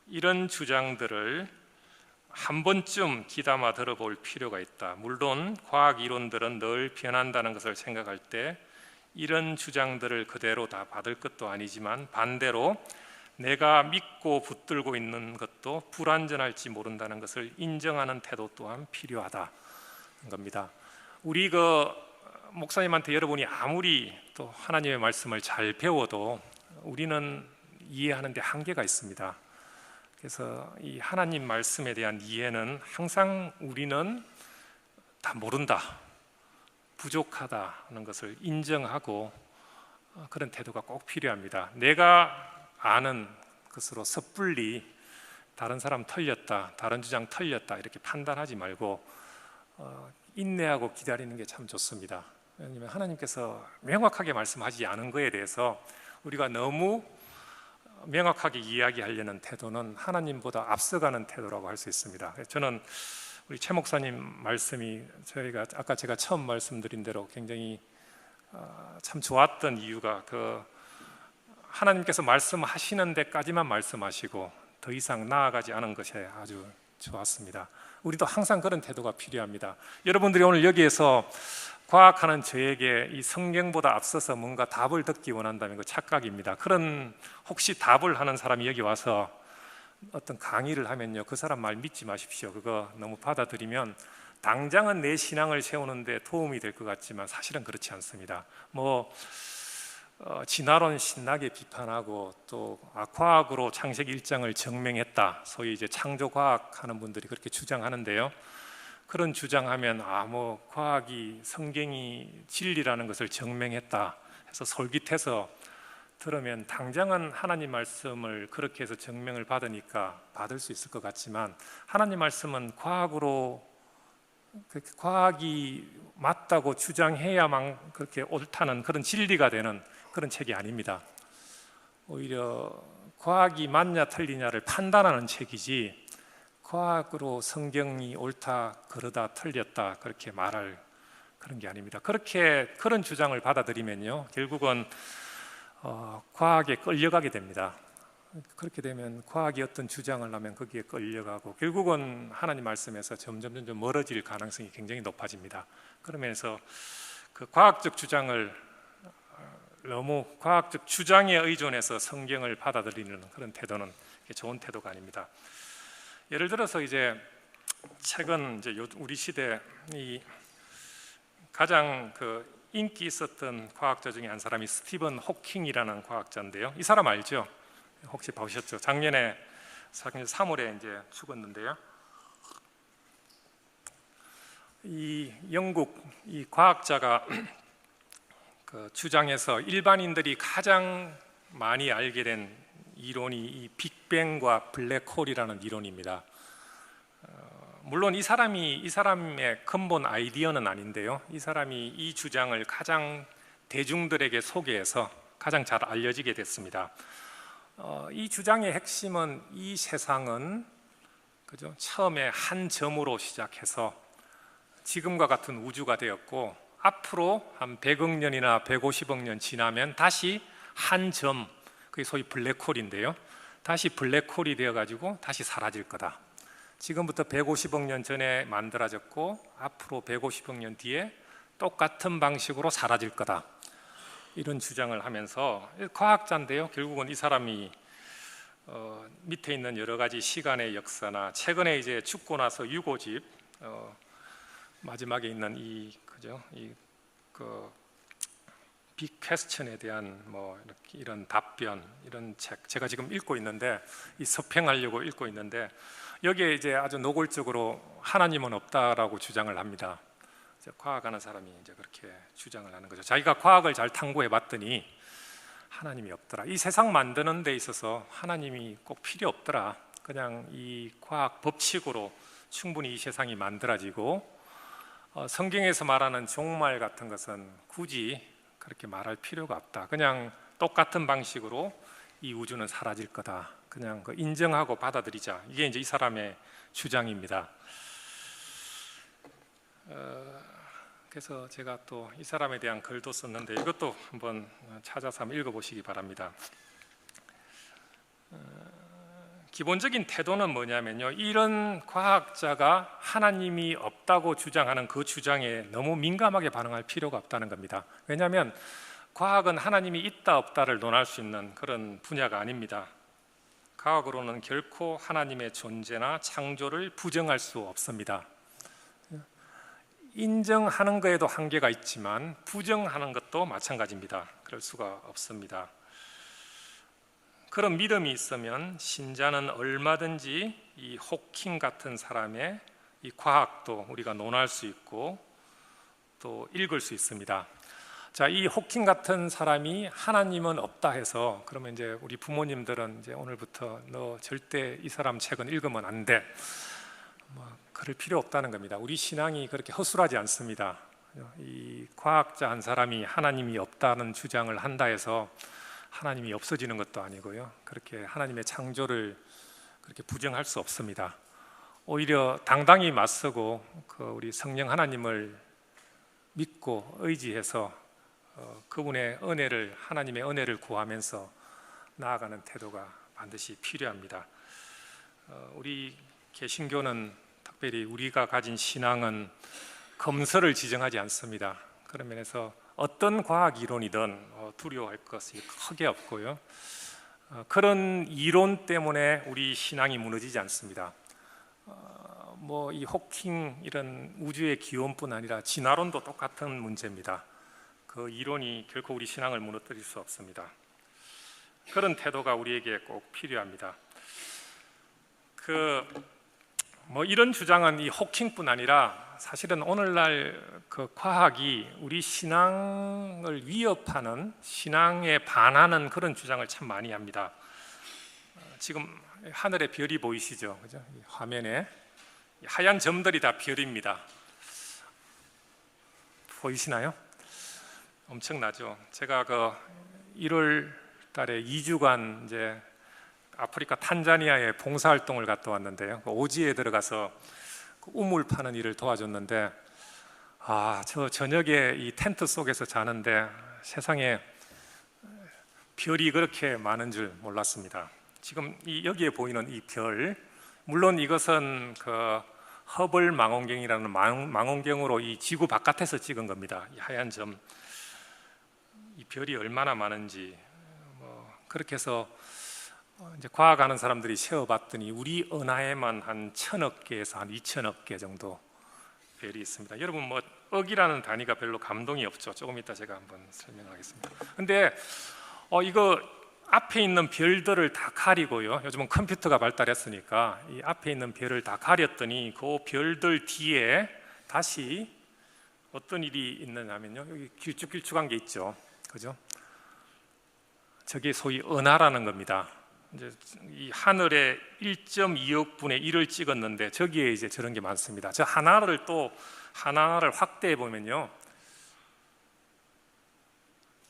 이런 주장들을 한 번쯤 귀담아 들어볼 필요가 있다. 물론 과학 이론들은 늘 변한다는 것을 생각할 때 이런 주장들을 그대로 다 받을 것도 아니지만 반대로 내가 믿고 붙들고 있는 것도 불완전할지 모른다는 것을 인정하는 태도 또한 필요하다는 겁니다. 우리 목사님한테 여러분이 아무리 또 하나님의 말씀을 잘 배워도 우리는 이해하는 데 한계가 있습니다. 그래서 이 하나님 말씀에 대한 이해는 항상 우리는 다 모른다, 부족하다는 것을 인정하고 그런 태도가 꼭 필요합니다. 내가 아는 것으로 섣불리 다른 사람 틀렸다, 다른 주장 틀렸다 이렇게 판단하지 말고 인내하고 기다리는 게 참 좋습니다. 왜냐하면 하나님께서 명확하게 말씀하지 않은 거에 대해서 우리가 너무 명확하게 이야기하려는 태도는 하나님보다 앞서가는 태도라고 할 수 있습니다. 저는 우리 최 목사님 말씀이 저희가 아까 제가 처음 말씀드린 대로 굉장히 참 좋았던 이유가 하나님께서 말씀하시는 데까지만 말씀하시고 더 이상 나아가지 않은 것이 아주 좋았습니다. 우리도 항상 그런 태도가 필요합니다. 여러분들이 오늘 여기에서 과학하는 저에게 이 성경보다 앞서서 뭔가 답을 듣기 원한다면 그 착각입니다. 그런 혹시 답을 하는 사람이 여기 와서 어떤 강의를 하면요, 그 사람 말 믿지 마십시오. 그거 너무 받아들이면 당장은 내 신앙을 세우는데 도움이 될 것 같지만 사실은 그렇지 않습니다. 진화론 신나게 비판하고 또 과학으로 창세기 1장을 증명했다, 소위 이제 창조과학 하는 분들이 그렇게 주장하는데요, 그런 주장하면 과학이 성경이 진리라는 것을 증명했다 해서 솔깃해서 들으면 당장은 하나님 말씀을 그렇게 해서 증명을 받으니까 받을 수 있을 것 같지만 하나님 말씀은 과학이 맞다고 주장해야만 그렇게 옳다는 그런 진리가 되는 그런 책이 아닙니다. 오히려 과학이 맞냐 틀리냐를 판단하는 책이지 과학으로 성경이 옳다, 그러다, 틀렸다 그렇게 말할 그런 게 아닙니다. 그런 주장을 받아들이면요, 결국은 과학에 끌려가게 됩니다. 그렇게 되면 과학이 어떤 주장을 하면 거기에 끌려가고 결국은 하나님 말씀에서 점점 멀어질 가능성이 굉장히 높아집니다. 그러면서 그 과학적 주장을 너무 과학적 주장에 의존해서 성경을 받아들이는 그런 태도는 좋은 태도가 아닙니다. 예를 들어서 이제 최근 이제 우리 시대 이 가장 인기 있었던 과학자 중에 한 사람이 스티븐 호킹이라는 과학자인데요. 이 사람 알죠? 혹시 보셨죠? 작년 3월에 이제 죽었는데요. 이 영국 이 과학자가 주장해서 일반인들이 가장 많이 알게 된 이론이 이 빅뱅과 블랙홀이라는 이론입니다. 물론 이 사람의 근본 아이디어는 아닌데요, 이 사람이 이 주장을 가장 대중들에게 소개해서 가장 잘 알려지게 됐습니다. 이 주장의 핵심은 이 세상은 처음에 한 점으로 시작해서 지금과 같은 우주가 되었고 앞으로 한 100억 년이나 150억 년 지나면 다시 한 점, 그게 소위 블랙홀인데요, 다시 블랙홀이 되어가지고 다시 사라질 거다. 지금부터 150억 년 전에 만들어졌고 앞으로 150억 년 뒤에 똑같은 방식으로 사라질 거다, 이런 주장을 하면서, 과학자인데요. 결국은 이 사람이 밑에 있는 여러 가지 시간의 역사나 최근에 이제 죽고 나서 유고집 마지막에 있는 그 빅 퀘스천에 대한 이런 답변, 이런 책 제가 지금 읽고 있는데, 이 서평하려고 읽고 있는데, 여기에 이제 아주 노골적으로 하나님은 없다라고 주장을 합니다. 과학하는 사람이 이제 그렇게 주장을 하는 거죠. 자기가 과학을 잘 탐구해 봤더니 하나님이 없더라. 이 세상 만드는 데 있어서 하나님이 꼭 필요 없더라. 그냥 이 과학 법칙으로 충분히 이 세상이 만들어지고, 성경에서 말하는 종말 같은 것은 굳이 그렇게 말할 필요가 없다. 그냥 똑같은 방식으로 이 우주는 사라질 거다. 그냥 인정하고 받아들이자. 이게 이제 이 사람의 주장입니다. 그래서 제가 또 이 사람에 대한 글도 썼는데, 이것도 한번 찾아서 한번 읽어보시기 바랍니다. 기본적인 태도는 뭐냐면요, 이런 과학자가 하나님이 없다고 주장하는 그 주장에 너무 민감하게 반응할 필요가 없다는 겁니다. 왜냐하면 과학은 하나님이 있다 없다를 논할 수 있는 그런 분야가 아닙니다. 과학으로는 결코 하나님의 존재나 창조를 부정할 수 없습니다. 인정하는 것에도 한계가 있지만 부정하는 것도 마찬가지입니다. 그럴 수가 없습니다. 그런 믿음이 있으면 신자는 얼마든지 이 호킹 같은 사람의 이 과학도 우리가 논할 수 있고 또 읽을 수 있습니다. 자, 이 호킹 같은 사람이 하나님은 없다 해서, 그러면 이제 우리 부모님들은 이제 오늘부터 너 절대 이 사람 책은 읽으면 안 돼, 그럴 필요 없다는 겁니다. 우리 신앙이 그렇게 허술하지 않습니다. 이 과학자 한 사람이 하나님이 없다는 주장을 한다 해서 하나님이 없어지는 것도 아니고요, 그렇게 하나님의 창조를 그렇게 부정할 수 없습니다. 오히려 당당히 맞서고 우리 성령 하나님을 믿고 의지해서 그분의 은혜를, 하나님의 은혜를 구하면서 나아가는 태도가 반드시 필요합니다. 우리 개신교는 특별히 우리가 가진 신앙은 검서를 지정하지 않습니다. 그런 면에서 어떤 과학 이론이든 두려워할 것이 크게 없고요, 그런 이론 때문에 우리 신앙이 무너지지 않습니다. 이 호킹 이런 우주의 기원뿐 아니라 진화론도 똑같은 문제입니다. 그 이론이 결코 우리 신앙을 무너뜨릴 수 없습니다. 그런 태도가 우리에게 꼭 필요합니다. 이런 주장은 이 호킹뿐 아니라 사실은 오늘날 그 과학이 우리 신앙을 위협하는, 신앙에 반하는 그런 주장을 참 많이 합니다. 지금 하늘에 별이 보이시죠? 그죠? 화면에 하얀 점들이 다 별입니다. 보이시나요? 엄청나죠? 제가 1월 달에 2주간 이제 아프리카 탄자니아에 봉사활동을 갔다 왔는데요, 오지에 들어가서 우물 파는 일을 도와줬는데, 저 저녁에 이 텐트 속에서 자는데 세상에 별이 그렇게 많은 줄 몰랐습니다. 지금 여기에 보이는 이 별, 물론 이것은 허블 망원경이라는 망원경으로 이 지구 바깥에서 찍은 겁니다. 이 하얀 점, 이 별이 얼마나 많은지 그렇게 해서 이제 과학하는 사람들이 세어봤더니 우리 은하에만 한 1000억 개에서 한 2000억 개 정도 별이 있습니다. 여러분 억이라는 단위가 별로 감동이 없죠. 조금 이따 제가 한번 설명하겠습니다. 근데 이거 앞에 있는 별들을 다 가리고요, 요즘은 컴퓨터가 발달했으니까 이 앞에 있는 별을 다 가렸더니 그 별들 뒤에 다시 어떤 일이 있느냐면요, 여기 길쭉길쭉한 게 있죠, 그죠? 저게 소위 은하라는 겁니다. 이제 이 하늘에 1.2억 분의 1을 찍었는데 저기에 이제 저런 게 많습니다. 저 하나를 확대해 보면요,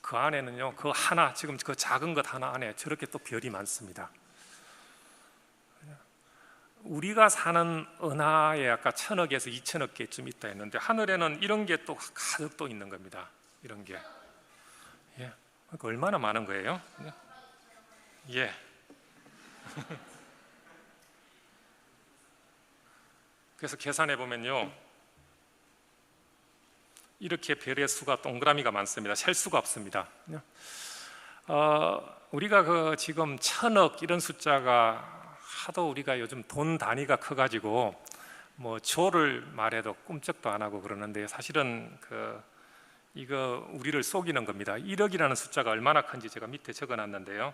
그 안에는요, 지금 그 작은 것 하나 안에 저렇게 또 별이 많습니다. 우리가 사는 은하에 아까 1000억에서 2000억 개쯤 있다 했는데 하늘에는 이런 게 또 가득 또 있는 겁니다. 이런 게. 그러니까 얼마나 많은 거예요? 예. 그래서 계산해 보면요, 이렇게 별의 수가 동그라미가 많습니다. 셀 수가 없습니다. 우리가 지금 1000억 이런 숫자가 하도 우리가 요즘 돈 단위가 커가지고 뭐 조를 말해도 꿈쩍도 안 하고 그러는데, 사실은 이거 우리를 속이는 겁니다. 1억이라는 숫자가 얼마나 큰지 제가 밑에 적어놨는데요.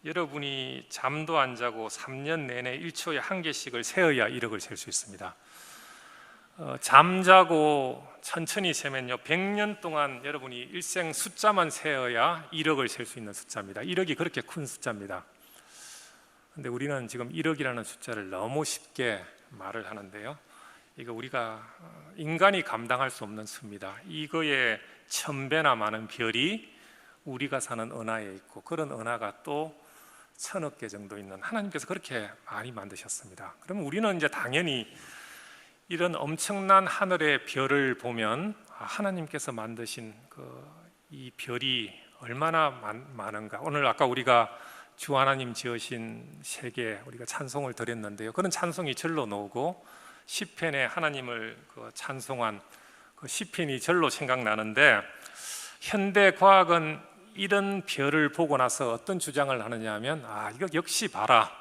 여러분이 잠도 안 자고 3년 내내 1초에 한 개씩을 세어야 1억을 셀 수 있습니다. 잠자고 천천히 세면요, 100년 동안 여러분이 일생 숫자만 세어야 1억을 셀 수 있는 숫자입니다. 1억이 그렇게 큰 숫자입니다. 근데 우리는 지금 1억이라는 숫자를 너무 쉽게 말을 하는데요, 이거 우리가 인간이 감당할 수 없는 수입니다. 이거의 1000배나 많은 별이 우리가 사는 은하에 있고, 그런 은하가 또 1000억 개 정도 있는, 하나님께서 그렇게 많이 만드셨습니다. 그럼 우리는 이제 당연히 이런 엄청난 하늘의 별을 보면 하나님께서 만드신 이 별이 얼마나 많은가. 오늘 아까 우리가 주 하나님 지으신 세계, 우리가 찬송을 드렸는데요, 그런 찬송이 절로 나오고 시편에 하나님을 찬송한 시편이 절로 생각나는데, 현대 과학은 이런 별을 보고 나서 어떤 주장을 하느냐 하면, 이거 역시 봐라,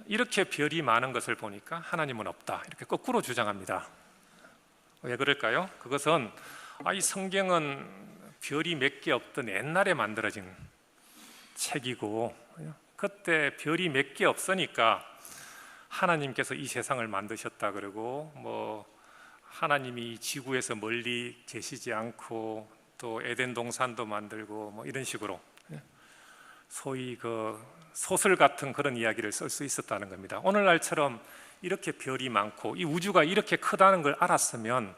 이렇게 별이 많은 것을 보니까 하나님은 없다, 이렇게 거꾸로 주장합니다. 왜 그럴까요? 그것은 이 성경은 별이 몇 개 없던 옛날에 만들어진 책이고, 그때 별이 몇 개 없으니까 하나님께서 이 세상을 만드셨다 그러고, 뭐 하나님이 지구에서 멀리 계시지 않고 또 에덴 동산도 만들고 뭐 이런 식으로 소위 소설 같은 그런 이야기를 쓸 수 있었다는 겁니다. 오늘날처럼 이렇게 별이 많고 이 우주가 이렇게 크다는 걸 알았으면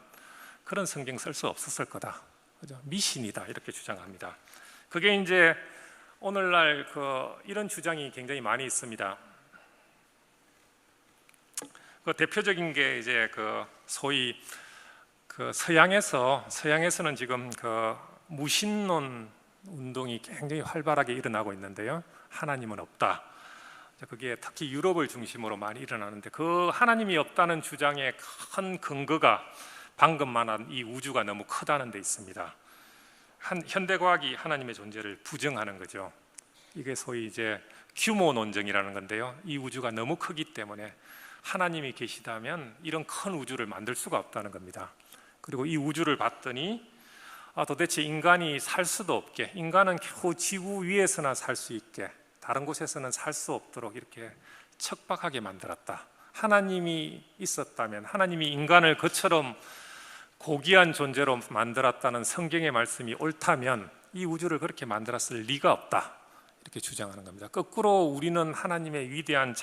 그런 성경 쓸 수 없었을 거다, 그죠? 미신이다, 이렇게 주장합니다. 그게 이제 오늘날 이런 주장이 굉장히 많이 있습니다. 대표적인 게 이제 소위 서양에서는 지금 무신론 운동이 굉장히 활발하게 일어나고 있는데요, 하나님은 없다. 그게 특히 유럽을 중심으로 많이 일어나는데, 그 하나님이 없다는 주장의 큰 근거가 방금 말한 이 우주가 너무 크다는 데 있습니다. 현대과학이 하나님의 존재를 부정하는 거죠. 이게 소위 이제 규모 논증이라는 건데요, 이 우주가 너무 크기 때문에 하나님이 계시다면 이런 큰 우주를 만들 수가 없다는 겁니다. 그리고 이 우주를 봤더니 도대체 인간이 살 수도 없게, 인간은 겨우 지구 위에서나 살 수 있게 다른 곳에서는 살 수 없도록 이렇게 척박하게 만들었다. 하나님이 있었다면, 하나님이 인간을 그처럼 고귀한 존재로 만들었다는 성경의 말씀이 옳다면 이 우주를 그렇게 만들었을 리가 없다, 이렇게 주장하는 겁니다. 거꾸로 우리는 하나님의 위대한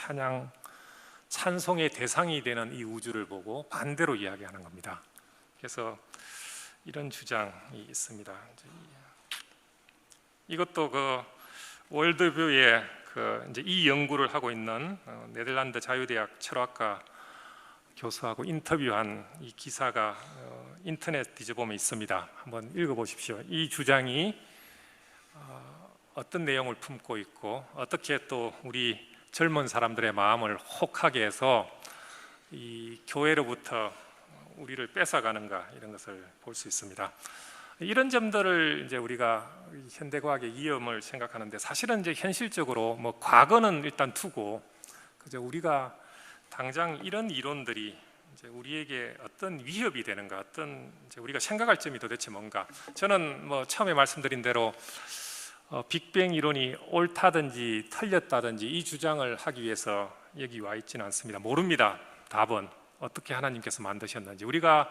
찬송의 대상이 되는 이 우주를 보고 반대로 이야기하는 겁니다. 그래서 이런 주장이 있습니다. 이것도 월드뷰에 이제 이 연구를 하고 있는 네덜란드 자유대학 철학과 교수하고 인터뷰한 이 기사가 인터넷 뒤져보면 있습니다. 한번 읽어보십시오. 이 주장이 어떤 내용을 품고 있고 어떻게 또 우리 젊은 사람들의 마음을 혹하게 해서 이 교회로부터 우리를 뺏어가는가, 이런 것을 볼 수 있습니다. 이런 점들을 이제 우리가 현대과학의 위험을 생각하는데, 사실은 이제 현실적으로 뭐 과거는 일단 두고, 그저 우리가 당장 이런 이론들이 이제 우리에게 어떤 위협이 되는가, 어떤 이제 우리가 생각할 점이 도대체 뭔가. 저는 뭐 처음에 말씀드린 대로 빅뱅 이론이 옳다든지 틀렸다든지 이 주장을 하기 위해서 여기 와 있지는 않습니다. 모릅니다. 답은 어떻게 하나님께서 만드셨는지. 우리가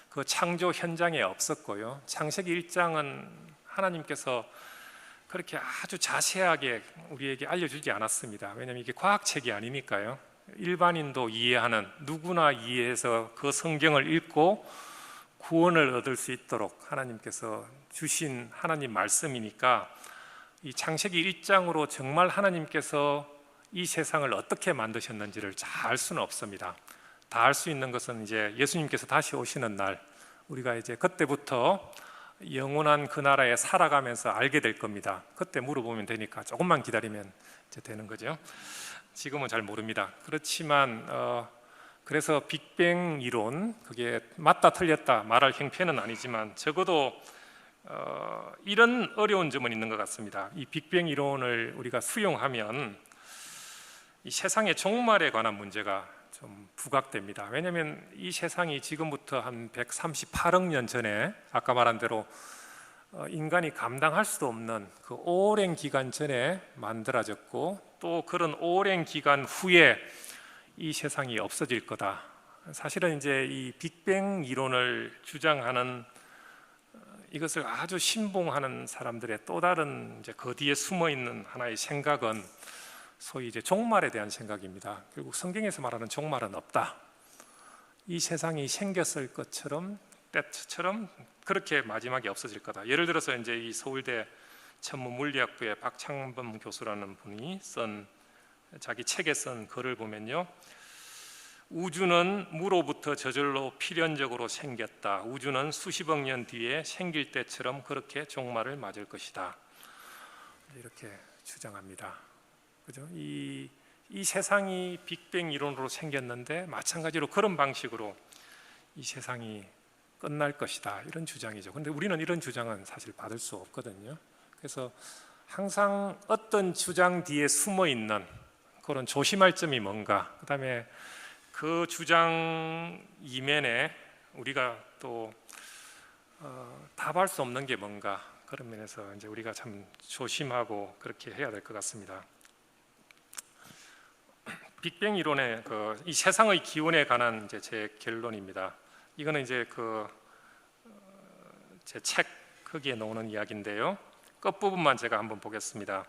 그 창조 현장에 없었고요, 창세기 1장은 하나님께서 그렇게 아주 자세하게 우리에게 알려주지 않았습니다. 왜냐하면 이게 과학책이 아니니까요. 일반인도 이해하는, 누구나 이해해서 그 성경을 읽고 구원을 얻을 수 있도록 하나님께서 주신 하나님 말씀이니까, 이 창세기 1장으로 정말 하나님께서 이 세상을 어떻게 만드셨는지를 잘 알 수는 없습니다. 다 알 수 있는 것은 이제 예수님께서 다시 오시는 날, 우리가 이제 그때부터 영원한 그 나라에 살아가면서 알게 될 겁니다. 그때 물어보면 되니까 조금만 기다리면 이제 되는 거죠. 지금은 잘 모릅니다. 그렇지만 그래서 빅뱅 이론, 그게 맞다 틀렸다 말할 형편은 아니지만 적어도 이런 어려운 점은 있는 것 같습니다. 이 빅뱅 이론을 우리가 수용하면 이 세상의 종말에 관한 문제가 좀 부각됩니다. 왜냐하면 이 세상이 지금부터 한 138억 년 전에 아까 말한 대로 인간이 감당할 수도 없는 그 오랜 기간 전에 만들어졌고, 또 그런 오랜 기간 후에 이 세상이 없어질 거다. 사실은 이제 이 빅뱅 이론을 주장하는 이것을 아주 신봉하는 사람들의 또 다른 이제 그 뒤에 숨어 있는 하나의 생각은 소위 이제 종말에 대한 생각입니다. 결국 성경에서 말하는 종말은 없다. 이 세상이 생겼을 것처럼 때처럼 그렇게 마지막에 없어질 거다. 예를 들어서 이제 이 서울대 천문물리학부의 박창범 교수라는 분이 쓴 자기 책에 쓴 글을 보면요, 우주는 무로부터 저절로 필연적으로 생겼다. 우주는 수십억 년 뒤에 생길 때처럼 그렇게 종말을 맞을 것이다. 이렇게 주장합니다. 그죠? 이 세상이 빅뱅 이론으로 생겼는데 마찬가지로 그런 방식으로 이 세상이 끝날 것이다, 이런 주장이죠. 그런데 우리는 이런 주장은 사실 받을 수 없거든요. 그래서 항상 어떤 주장 뒤에 숨어 있는 그런 조심할 점이 뭔가, 그 다음에 그 주장 이면에 우리가 또 답할 수 없는 게 뭔가, 그런 면에서 이제 우리가 참 조심하고 그렇게 해야 될 것 같습니다. 빅뱅 이론의 이 세상의 기원에 관한 이제 제 결론입니다. 이거는 이제 제 책 거기에 나오는 이야기인데요. 끝 부분만 제가 한번 보겠습니다.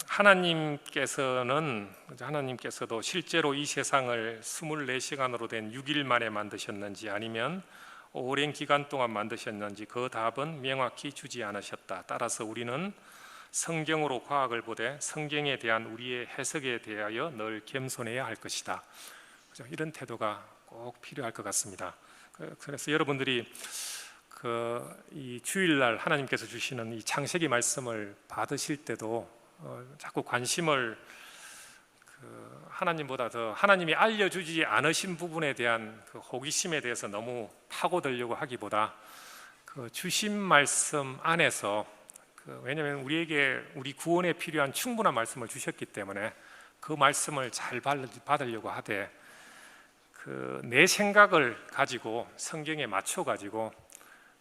하나님께서도 실제로 이 세상을 24시간으로 된 6일 만에 만드셨는지 아니면 오랜 기간 동안 만드셨는지 그 답은 명확히 주지 않으셨다. 따라서 우리는 성경으로 과학을 보되 성경에 대한 우리의 해석에 대하여 늘 겸손해야 할 것이다. 이런 태도가 꼭 필요할 것 같습니다. 그래서 여러분들이 이 주일날 하나님께서 주시는 이 창세기 말씀을 받으실 때도 자꾸 관심을 하나님보다 더 하나님이 알려주지 않으신 부분에 대한 그 호기심에 대해서 너무 파고들려고 하기보다 주신 말씀 안에서 왜냐하면 우리에게 우리 구원에 필요한 충분한 말씀을 주셨기 때문에 그 말씀을 잘 받으려고 하되 내 생각을 가지고 성경에 맞춰 가지고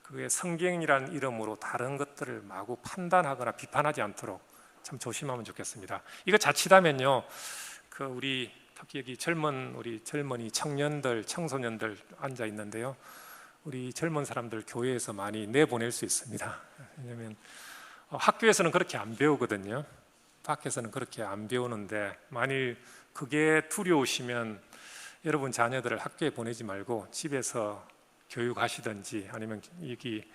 그게 성경이라는 이름으로 다른 것들을 마구 판단하거나 비판하지 않도록 참 조심하면 좋겠습니다. 이거 자칫하면요, 우리 특히 여기 우리 젊은이 청년들, 청소년들 앉아 있는데요, 우리 젊은 사람들 교회에서 많이 내보낼 수 있습니다. 왜냐하면 학교에서는 그렇게 안 배우거든요. 밖에서는 그렇게 안 배우는데 만일 그게 두려우시면 여러분 자녀들을 학교에 보내지 말고 집에서 교육하시든지 아니면 여기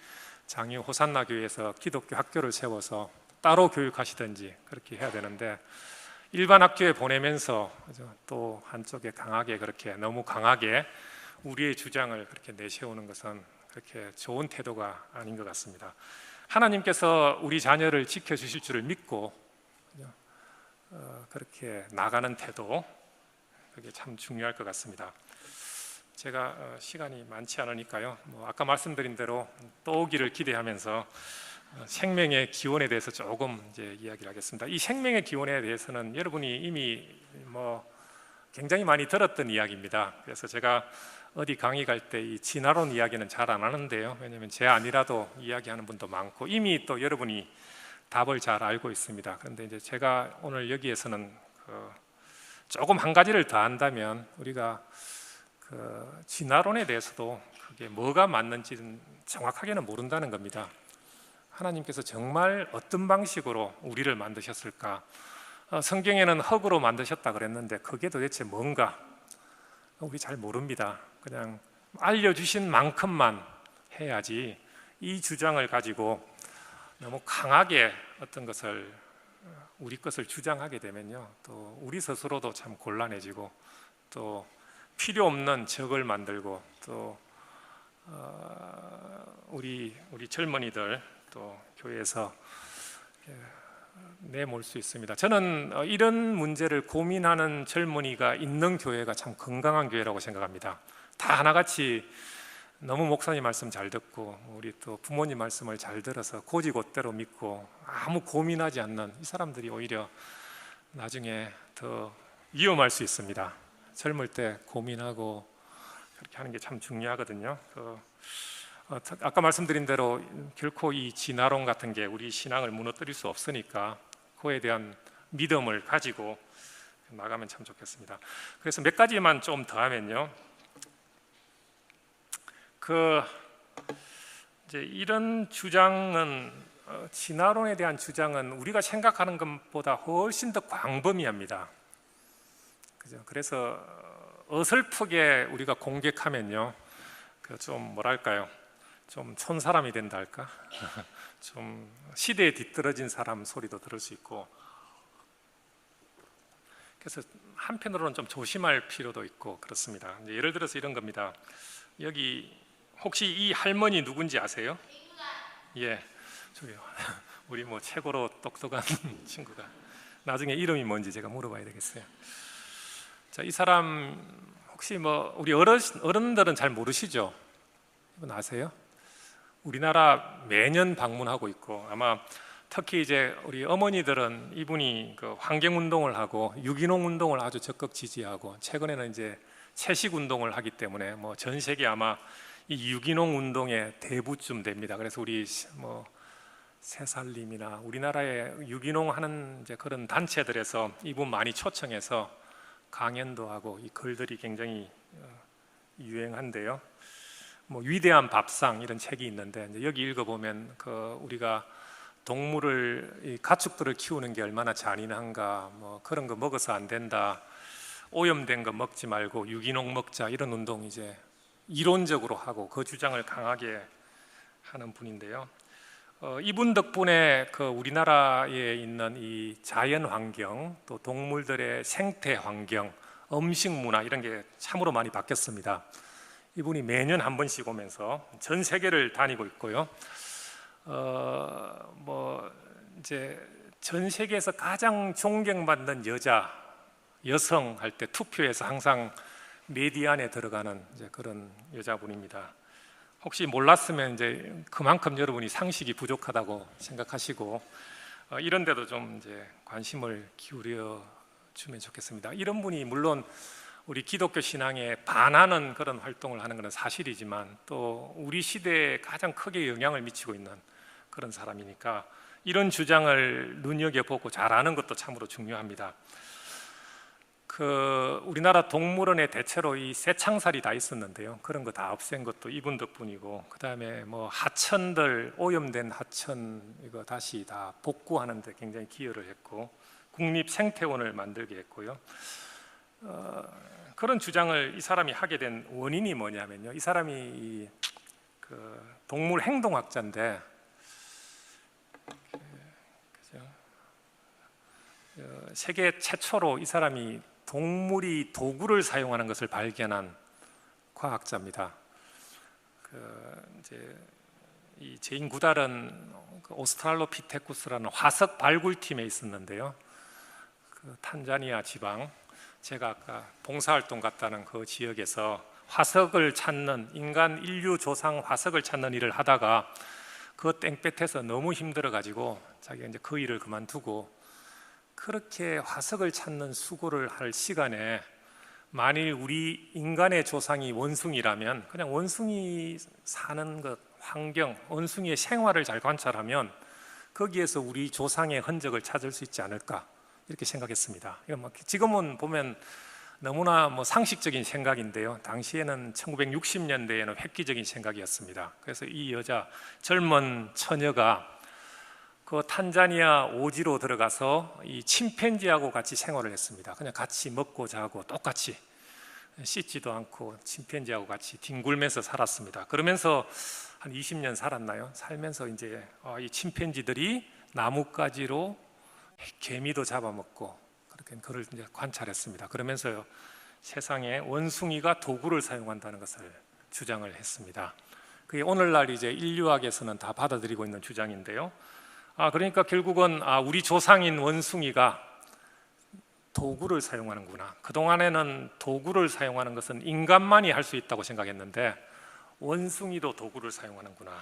장유 호산나 교회에서 기독교 학교를 세워서 따로 교육하시든지 그렇게 해야 되는데, 일반 학교에 보내면서 또 한쪽에 너무 강하게 우리의 주장을 그렇게 내세우는 것은 그렇게 좋은 태도가 아닌 것 같습니다. 하나님께서 우리 자녀를 지켜주실 줄을 믿고 그렇게 나가는 태도, 그게 참 중요할 것 같습니다. 제가 시간이 많지 않으니까요, 아까 말씀드린 대로 또 오기를 기대하면서 생명의 기원에 대해서 조금 이제 이야기를 하겠습니다. 이 생명의 기원에 대해서는 여러분이 이미 굉장히 많이 들었던 이야기입니다. 그래서 제가 어디 강의 갈 때 이 진화론 이야기는 잘 안 하는데요, 왜냐하면 제 아니라도 이야기하는 분도 많고 이미 또 여러분이 답을 잘 알고 있습니다. 그런데 이제 제가 오늘 여기에서는 조금 한 가지를 더 한다면 우리가 진화론에 대해서도 그게 뭐가 맞는지는 정확하게는 모른다는 겁니다. 하나님께서 정말 어떤 방식으로 우리를 만드셨을까? 성경에는 흙으로 만드셨다 그랬는데 그게 도대체 뭔가 우리 잘 모릅니다. 그냥 알려주신 만큼만 해야지 이 주장을 가지고 너무 강하게 어떤 것을 우리 것을 주장하게 되면요, 또 우리 스스로도 참 곤란해지고 또 필요 없는 적을 만들고 또 우리 젊은이들 또 교회에서 내몰 수 있습니다. 저는 이런 문제를 고민하는 젊은이가 있는 교회가 참 건강한 교회라고 생각합니다. 다 하나같이 너무 목사님 말씀 잘 듣고 우리 또 부모님 말씀을 잘 들어서 고지곧대로 믿고 아무 고민하지 않는 이 사람들이 오히려 나중에 더 위험할 수 있습니다. 젊을 때 고민하고 그렇게 하는 게 참 중요하거든요. 아까 말씀드린 대로 결코 이 진화론 같은 게 우리 신앙을 무너뜨릴 수 없으니까 그에 대한 믿음을 가지고 나가면 참 좋겠습니다. 그래서 몇 가지만 좀 더 하면요, 이제 이런 주장은 진화론에 대한 주장은 우리가 생각하는 것보다 훨씬 더 광범위합니다. 그죠? 그래서 어설프게 우리가 공격하면요, 좀 뭐랄까요, 좀 촌사람이 된다 할까? 좀 시대에 뒤떨어진 사람 소리도 들을 수 있고, 그래서 한편으로는 좀 조심할 필요도 있고 그렇습니다. 예를 들어서 이런 겁니다. 여기 혹시 이 할머니 누군지 아세요? 예, 저기요. 우리 뭐 최고로 똑똑한 친구가 나중에 이름이 뭔지 제가 물어봐야 되겠어요. 자, 이 사람 혹시 뭐 우리 어른들은 잘 모르시죠? 이분 아세요? 우리나라 매년 방문하고 있고, 아마 특히 이제 우리 어머니들은 이분이 그 환경운동을 하고 유기농 운동을 아주 적극 지지하고, 최근에는 이제 채식 운동을 하기 때문에 뭐 전 세계 아마 이 유기농 운동의 대부쯤 됩니다. 그래서 우리 뭐 새살림이나 우리나라에 유기농 하는 이제 그런 단체들에서 이분 많이 초청해서 강연도 하고, 이 글들이 굉장히 유행한데요. 뭐 위대한 밥상 이런 책이 있는데, 이제 여기 읽어보면 우리가 동물을, 이 가축들을 키우는 게 얼마나 잔인한가, 뭐 그런 거 먹어서 안 된다, 오염된 거 먹지 말고 유기농 먹자, 이런 운동 이제 이론적으로 하고 그 주장을 강하게 하는 분인데요. 이분 덕분에 우리나라에 있는 이 자연 환경, 또 동물들의 생태 환경, 음식 문화 이런 게 참으로 많이 바뀌었습니다. 이분이 매년 한 번씩 오면서 전 세계를 다니고 있고요. 뭐 이제 전 세계에서 가장 존경받는 여성 할 때 투표에서 항상 메디아 안에 들어가는 이제 그런 여자분입니다. 혹시 몰랐으면 이제 그만큼 여러분이 상식이 부족하다고 생각하시고 이런데도 좀 이제 관심을 기울여 주면 좋겠습니다. 이런 분이 물론 우리 기독교 신앙에 반하는 그런 활동을 하는 것은 사실이지만, 또 우리 시대에 가장 크게 영향을 미치고 있는 그런 사람이니까 이런 주장을 눈여겨보고 잘 아는 것도 참으로 중요합니다. 우리나라 동물원에 대체로 이 새창살이 다 있었는데요, 그런 거 다 없앤 것도 이분 덕분이고, 그 다음에 뭐 하천들, 오염된 하천 이거 다시 다 복구하는 데 굉장히 기여를 했고, 국립생태원을 만들게 했고요. 그런 주장을 이 사람이 하게 된 원인이 뭐냐면요, 이 사람이 동물 행동학자인데, 세계 최초로 이 사람이 동물이 도구를 사용하는 것을 발견한 과학자입니다. 이제 이 제인9달은 오스트랄로피테쿠스라는 화석 발굴팀에 있었는데요, 탄자니아 지방, 제가 아까 봉사활동 갔다는 그 지역에서 화석을 찾는, 인간 인류 조상 화석을 찾는 일을 하다가 그 땡볕에서 너무 힘들어 가지고 자기가 이제 그 일을 그만두고, 그렇게 화석을 찾는 수고를 할 시간에 만일 우리 인간의 조상이 원숭이라면 그냥 원숭이 사는 것, 환경, 원숭이의 생활을 잘 관찰하면 거기에서 우리 조상의 흔적을 찾을 수 있지 않을까, 이렇게 생각했습니다. 지금은 보면 너무나 뭐 상식적인 생각인데요, 당시에는 1960년대에는 획기적인 생각이었습니다. 그래서 이 젊은 처녀가 탄자니아 오지로 들어가서 이 침팬지하고 같이 생활을 했습니다. 그냥 같이 먹고 자고 똑같이, 씻지도 않고 침팬지하고 같이 뒹굴면서 살았습니다. 그러면서 한 20년 살았나요? 살면서 이제 이 침팬지들이 나뭇가지로 개미도 잡아먹고, 그렇게 그걸 이제 관찰했습니다. 그러면서 세상에 원숭이가 도구를 사용한다는 것을 주장을 했습니다. 그게 오늘날 이제 인류학에서는 다 받아들이고 있는 주장인데요. 그러니까 결국은 우리 조상인 원숭이가 도구를 사용하는구나. 그동안에는 도구를 사용하는 것은 인간만이 할 수 있다고 생각했는데 원숭이도 도구를 사용하는구나.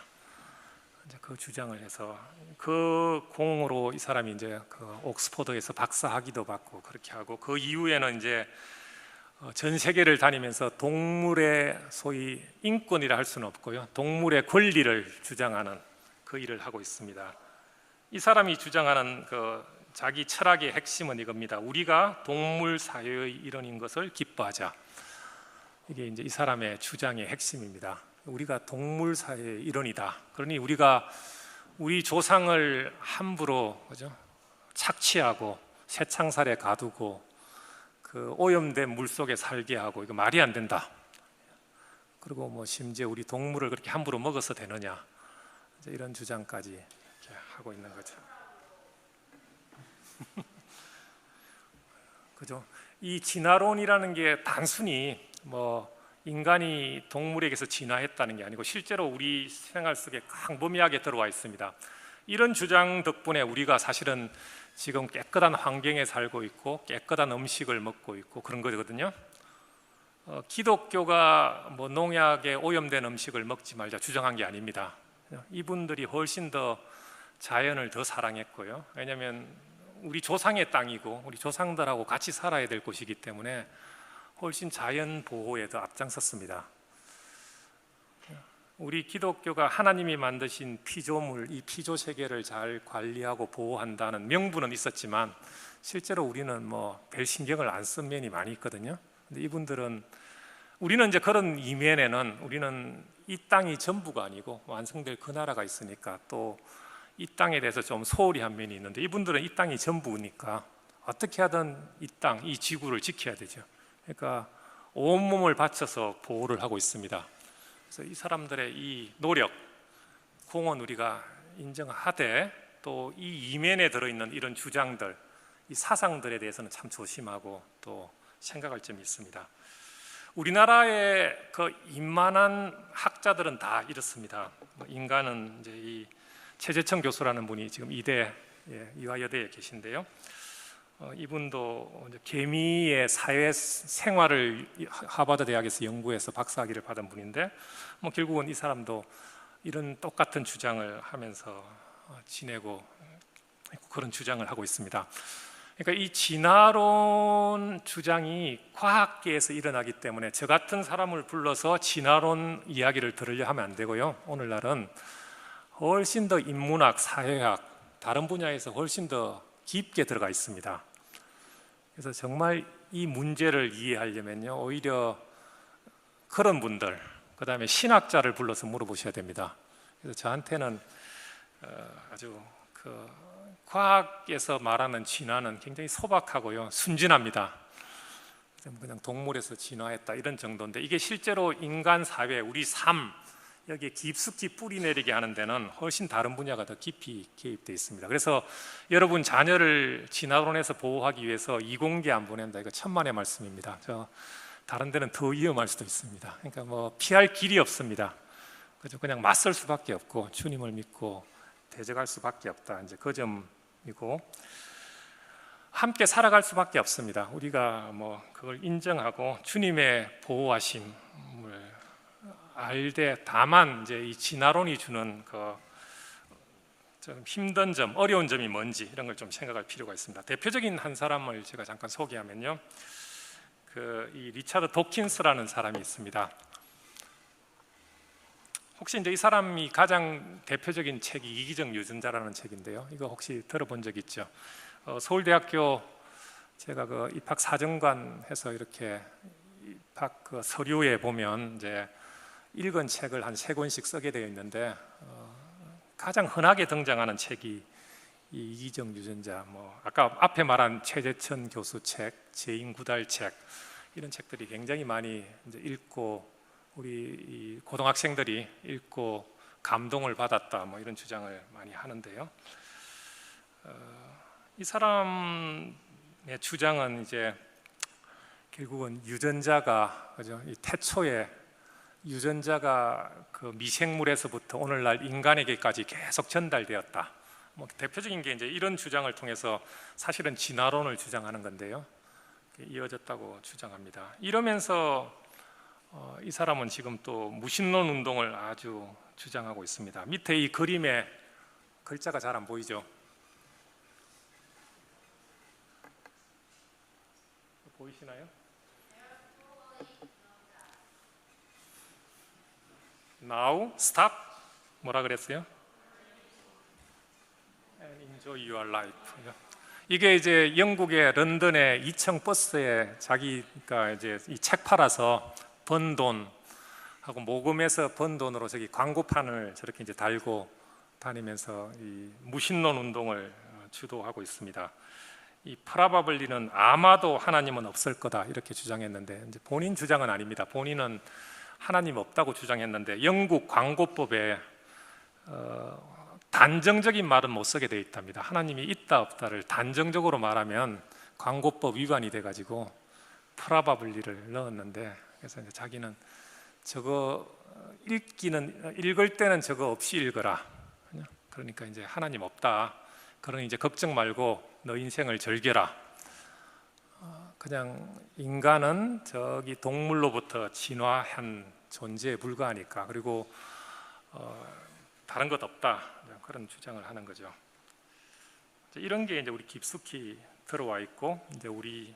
이제 그 주장을 해서 그 공으로 이 사람이 이제 그 옥스퍼드에서 박사 학위도 받고 그렇게 하고, 그 이후에는 이제 전 세계를 다니면서 동물의 소위 인권이라 할 수는 없고요, 동물의 권리를 주장하는 그 일을 하고 있습니다. 이 사람이 주장하는 그 자기 철학의 핵심은 이겁니다. 우리가 동물 사회의 일원인 것을 기뻐하자. 이게 이제 이 사람의 주장의 핵심입니다. 우리가 동물 사회의 일원이다. 그러니 우리가 우리 조상을 함부로, 그죠? 착취하고 쇠창살에 가두고 그 오염된 물 속에 살게 하고, 이거 말이 안 된다. 그리고 뭐 심지어 우리 동물을 그렇게 함부로 먹어서 되느냐, 이제 이런 주장까지 이렇게 하고 있는 거죠. 그죠? 이 진화론이라는 게 단순히 뭐 인간이 동물에게서 진화했다는 게 아니고 실제로 우리 생활 속에 광범위하게 들어와 있습니다. 이런 주장 덕분에 우리가 사실은 지금 깨끗한 환경에 살고 있고 깨끗한 음식을 먹고 있고 그런 거거든요. 기독교가 뭐 농약에 오염된 음식을 먹지 말자 주장한 게 아닙니다. 이분들이 훨씬 더 자연을 더 사랑했고요. 왜냐하면 우리 조상의 땅이고 우리 조상들하고 같이 살아야 될 곳이기 때문에 훨씬 자연 보호에 더 앞장섰습니다. 우리 기독교가 하나님이 만드신 피조물, 이 피조 세계를 잘 관리하고 보호한다는 명분은 있었지만 실제로 우리는 뭐 별 신경을 안 쓴 면이 많이 있거든요. 근데 이분들은, 우리는 이제 그런 이면에는 우리는 이 땅이 전부가 아니고 완성될 그 나라가 있으니까 또 이 땅에 대해서 좀 소홀히 한 면이 있는데, 이분들은 이 땅이 전부니까 어떻게 하든 이 땅, 이 지구를 지켜야 되죠. 그러니까 온몸을 바쳐서 보호를 하고 있습니다. 그래서 이 사람들의 이 노력, 공헌 우리가 인정하되, 또 이 이면에 들어있는 이런 주장들, 이 사상들에 대해서는 참 조심하고 또 생각할 점이 있습니다. 우리나라의 그 인만한 학자들은 다 이렇습니다. 인간은 이제 이 최재청 교수라는 분이 지금 이화여대에 계신데요. 이분도 이제 개미의 사회 생활을 하버드 대학에서 연구해서 박사학위를 받은 분인데, 뭐 결국은 이 사람도 이런 똑같은 주장을 하면서 지내고 그런 주장을 하고 있습니다. 그러니까 이 진화론 주장이 과학계에서 일어나기 때문에 저 같은 사람을 불러서 진화론 이야기를 들으려 하면 안 되고요. 오늘날은 훨씬 더 인문학, 사회학, 다른 분야에서 훨씬 더 깊게 들어가 있습니다. 그래서 정말 이 문제를 이해하려면요, 오히려 그런 분들, 그 다음에 신학자를 불러서 물어보셔야 됩니다. 그래서 저한테는 아주 그 과학에서 말하는 진화는 굉장히 소박하고요, 순진합니다. 그냥 동물에서 진화했다 이런 정도인데, 이게 실제로 인간 사회, 우리 삶, 여기에 깊숙이 뿌리 내리게 하는 데는 훨씬 다른 분야가 더 깊이 개입되어 있습니다. 그래서 여러분 자녀를 진화론에서 보호하기 위해서 이공계 안 보낸다, 이거 천만의 말씀입니다. 다른 데는 더 위험할 수도 있습니다. 그러니까 뭐 피할 길이 없습니다. 그죠? 그냥 맞설 수밖에 없고 주님을 믿고 대적할 수밖에 없다, 이제 그 점이고, 함께 살아갈 수밖에 없습니다. 우리가 뭐 그걸 인정하고 주님의 보호하심을 알되, 다만 이제 이 진화론이 주는 그 좀 힘든 점, 어려운 점이 뭔지 이런 걸 좀 생각할 필요가 있습니다. 대표적인 한 사람을 제가 잠깐 소개하면요, 이 리차드 도킨스라는 사람이 있습니다. 혹시 이제 이 사람이 가장 대표적인 책이 이기적 유전자라는 책인데요, 이거 혹시 들어본 적 있죠? 서울대학교 제가 그 입학 사정관 해서 이렇게 입학 그 서류에 보면 이제 읽은 책을 한 3권씩 쓰게 되어 있는데, 가장 흔하게 등장하는 책이 이 이기적 유전자, 뭐 아까 앞에 말한 최재천 교수 책, 제인구달 책, 이런 책들이 굉장히 많이 이제 읽고 우리 이 고등학생들이 읽고 감동을 받았다, 뭐 이런 주장을 많이 하는데요. 이 사람의 주장은 이제 결국은 유전자가, 그죠? 이 태초에 유전자가 그 미생물에서부터 오늘날 인간에게까지 계속 전달되었다. 뭐 대표적인 게 이제 이런 주장을 통해서 사실은 진화론을 주장하는 건데요. 이어졌다고 주장합니다. 이러면서 이 사람은 지금 또 무신론 운동을 아주 주장하고 있습니다. 밑에 이 그림에 글자가 잘 안 보이죠? 보이시나요? Now, stop. 뭐라 그랬어요? And enjoy your life. 이게 이제 영국의 런던의 2층 버스에 자기가 이제 이 책 팔아서 번 돈하고 모금해서 번 돈으로 저기 광고판을 저렇게 이제 달고 다니면서 이 무신론 운동을 주도하고 있습니다. 이 프라바블리는 아마도 하나님은 없을 거다 이렇게 주장했는데 이제 본인 주장은 아닙니다. 본인은 하나님 없다고 주장했는데 영국 광고법에 단정적인 말은 못 쓰게 되어 있답니다. 하나님이 있다 없다를 단정적으로 말하면 광고법 위반이 돼가지고 프라바블리를 넣었는데 그래서 이제 자기는 저거 읽을 때는 저거 없이 읽어라. 그러니까 이제 하나님 없다. 그러니 이제 걱정 말고 너 인생을 즐겨라. 그냥 인간은 저기 동물로부터 진화한 존재에 불과하니까 그리고 다른 것 없다 그런 주장을 하는 거죠. 이런 게 이제 우리 깊숙이 들어와 있고 이제 우리를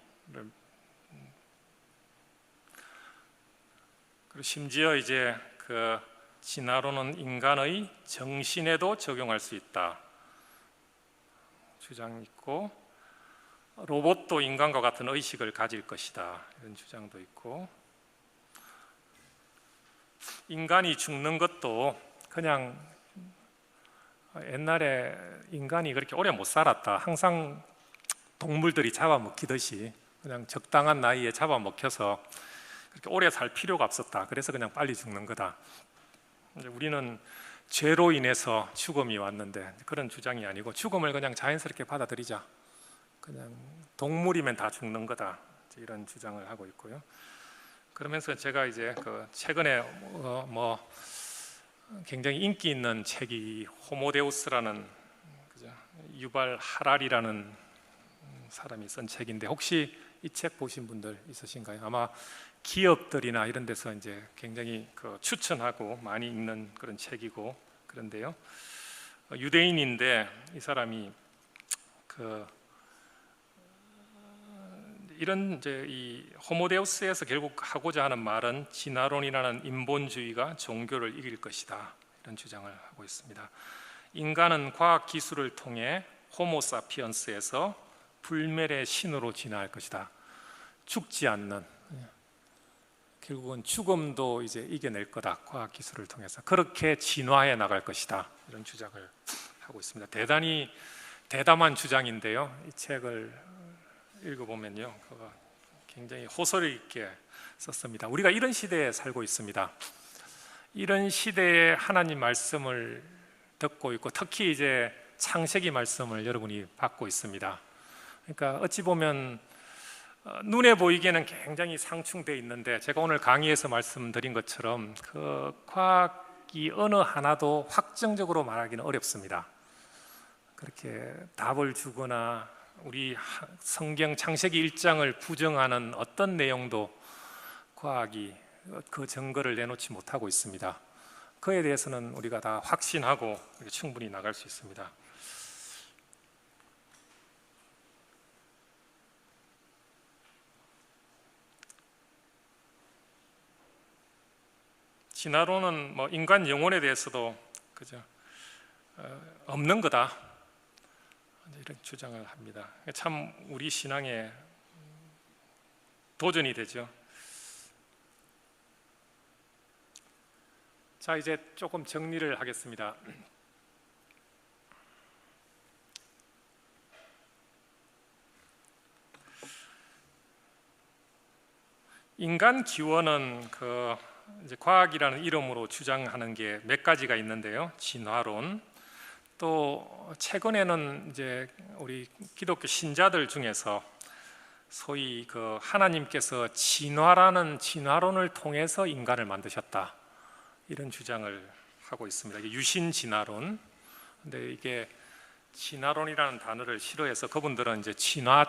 그리고 심지어 이제 그 진화론은 인간의 정신에도 적용할 수 있다 주장이 있고 로봇도 인간과 같은 의식을 가질 것이다 이런 주장도 있고 인간이 죽는 것도 그냥 옛날에 인간이 그렇게 오래 못 살았다 항상 동물들이 잡아먹히듯이 그냥 적당한 나이에 잡아먹혀서 그렇게 오래 살 필요가 없었다 그래서 그냥 빨리 죽는 거다. 이제 우리는 죄로 인해서 죽음이 왔는데 그런 주장이 아니고 죽음을 그냥 자연스럽게 받아들이자 그냥 동물이면 다 죽는 거다 이런 주장을 하고 있고요. 그러면서 제가 이제 그 최근에 뭐 굉장히 인기 있는 책이 호모데우스라는 유발 하랄이라는 사람이 쓴 책인데 혹시 이 책 보신 분들 있으신가요? 아마 기업들이나 이런 데서 이제 굉장히 그 추천하고 많이 읽는 그런 책이고 그런데요. 유대인인데 이 사람이 그 이런 이제 이 호모데우스에서 결국 하고자 하는 말은 진화론이라는 인본주의가 종교를 이길 것이다 이런 주장을 하고 있습니다. 인간은 과학 기술을 통해 호모사피언스에서 불멸의 신으로 진화할 것이다. 죽지 않는 결국은 죽음도 이제 이겨낼 거다. 과학 기술을 통해서 그렇게 진화해 나갈 것이다. 이런 주장을 하고 있습니다. 대단히 대담한 주장인데요. 이 책을 읽어보면요, 굉장히 호소력 있게 썼습니다. 우리가 이런 시대에 살고 있습니다. 이런 시대에 하나님 말씀을 듣고 있고 특히 이제 창세기 말씀을 여러분이 받고 있습니다. 그러니까 어찌 보면 눈에 보이기에는 굉장히 상충되어 있는데 제가 오늘 강의에서 말씀드린 것처럼 그 과학이 어느 하나도 확정적으로 말하기는 어렵습니다. 그렇게 답을 주거나 우리 성경 창세기 1장을 부정하는 어떤 내용도 과학이 그 증거를 내놓지 못하고 있습니다. 그에 대해서는 우리가 다 확신하고 충분히 나갈 수 있습니다. 진화론은 뭐 인간 영혼에 대해서도 그죠 없는 거다 이런 주장을 합니다. 참 우리 신앙에 도전이 되죠. 자, 이제 조금 정리를 하겠습니다. 인간 기원은 그 이제 과학이라는 이름으로 주장하는 게 몇 가지가 있는데요. 진화론, 또 최근에는 이제 우리 기독교 신자들 중에서 소위 그 하나님께서 진화라는 진화론을 통해서 인간을 만드셨다 이런 주장을 하고 있습니다. 이게 유신 진화론. 근데 이게 진화론이라는 단어를 싫어해서 그분들은 이제 진화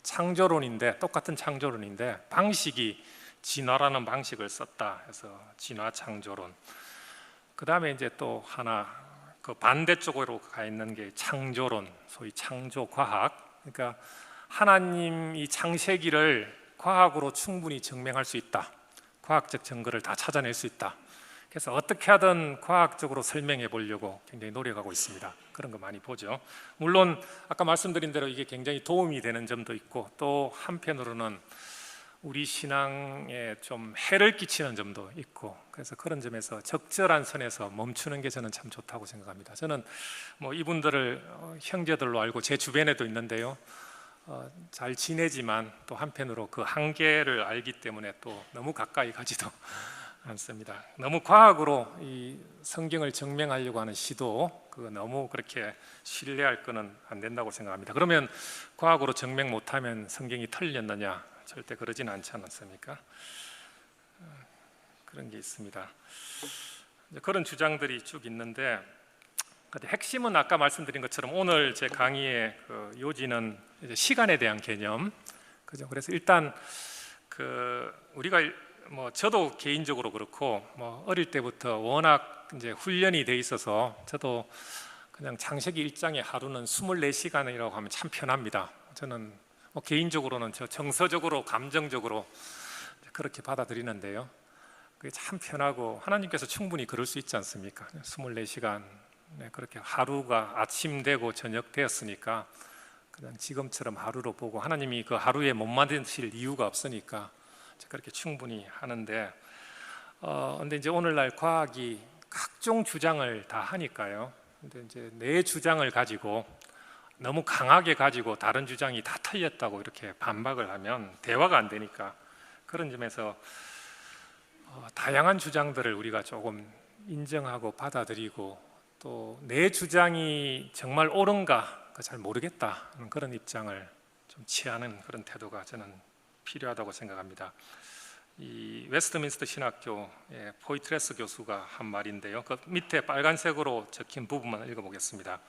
창조론인데 똑같은 창조론인데 방식이 진화라는 방식을 썼다 해서 진화 창조론. 그 다음에 이제 또 하나 그 반대쪽으로 가 있는 게 창조론, 소위 창조과학. 그러니까 하나님이 창세기를 과학으로 충분히 증명할 수 있다. 과학적 증거를 다 찾아낼 수 있다. 그래서 어떻게 하든 과학적으로 설명해 보려고 굉장히 노력하고 있습니다. 그런 거 많이 보죠. 물론 아까 말씀드린 대로 이게 굉장히 도움이 되는 점도 있고 또 한편으로는 우리 신앙에 좀 해를 끼치는 점도 있고, 그래서 그런 점에서 적절한 선에서 멈추는 게 저는 참 좋다고 생각합니다. 저는 뭐 이분들을 형제들로 알고 제 주변에도 있는데요, 잘 지내지만 또 한편으로 그 한계를 알기 때문에 또 너무 가까이 가지도 않습니다. 너무 과학으로 이 성경을 증명하려고 하는 시도, 그거 너무 그렇게 신뢰할 거는 안 된다고 생각합니다. 그러면 과학으로 증명 못하면 성경이 틀렸느냐? 절대 그러진 않지 않습니까? 그런 게 있습니다. 그런 주장들이 쭉 있는데, 핵심은 아까 말씀드린 것처럼 오늘 제 강의의 그 요지는 이제 시간에 대한 개념, 그죠? 그래서 일단 우리가 뭐 저도 개인적으로 그렇고 뭐 어릴 때부터 워낙 이제 훈련이 돼 있어서 저도 그냥 창세기 1장의 하루는 24시간이라고 하면 참 편합니다. 저는 뭐 개인적으로는 저 정서적으로 감정적으로 그렇게 받아들이는데요, 그게 참 편하고 하나님께서 충분히 그럴 수 있지 않습니까? 24시간 그렇게 하루가 아침 되고 저녁 되었으니까 그냥 지금처럼 하루로 보고 하나님이 그 하루에 못 만드실 이유가 없으니까 그렇게 충분히 하는데, 근데 이제 오늘날 과학이 각종 주장을 다 하니까요. 근데 이제 내 주장을 가지고 너무 강하게 가지고 다른 주장이 다 틀렸다고 이렇게 반박을 하면 대화가 안 되니까, 그런 점에서 다양한 주장들을 우리가 조금 인정하고 받아들이고 또 내 주장이 정말 옳은가 잘 모르겠다는 그런 입장을 좀 취하는 그런 태도가 저는 필요하다고 생각합니다. 이 웨스트민스터 신학교의 포이트레스 교수가 한 말인데요, 그 밑에 빨간색으로 적힌 부분만 읽어보겠습니다.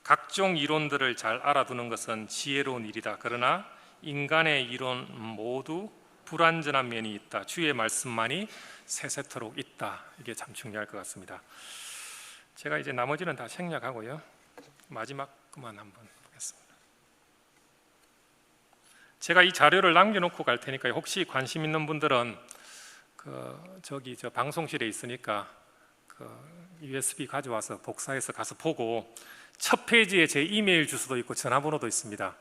각종 이론들을 잘 알아두는 것은 지혜로운 일이다. 그러나 인간의 이론 모두 불완전한 면이 있다. 주의 말씀만이 세세토록 있다. 이게 참 중요할 것 같습니다. 제가 이제 나머지는 다 생략하고요, 마지막 것만 한번 보겠습니다. 제가 이 자료를 남겨놓고 갈 테니까 혹시 관심 있는 분들은 저기 저 방송실에 있으니까 USB 가져와서 복사해서 가서 보고, 첫 페이지에 제 이메일 주소도 있고 전화번호도 있습니다.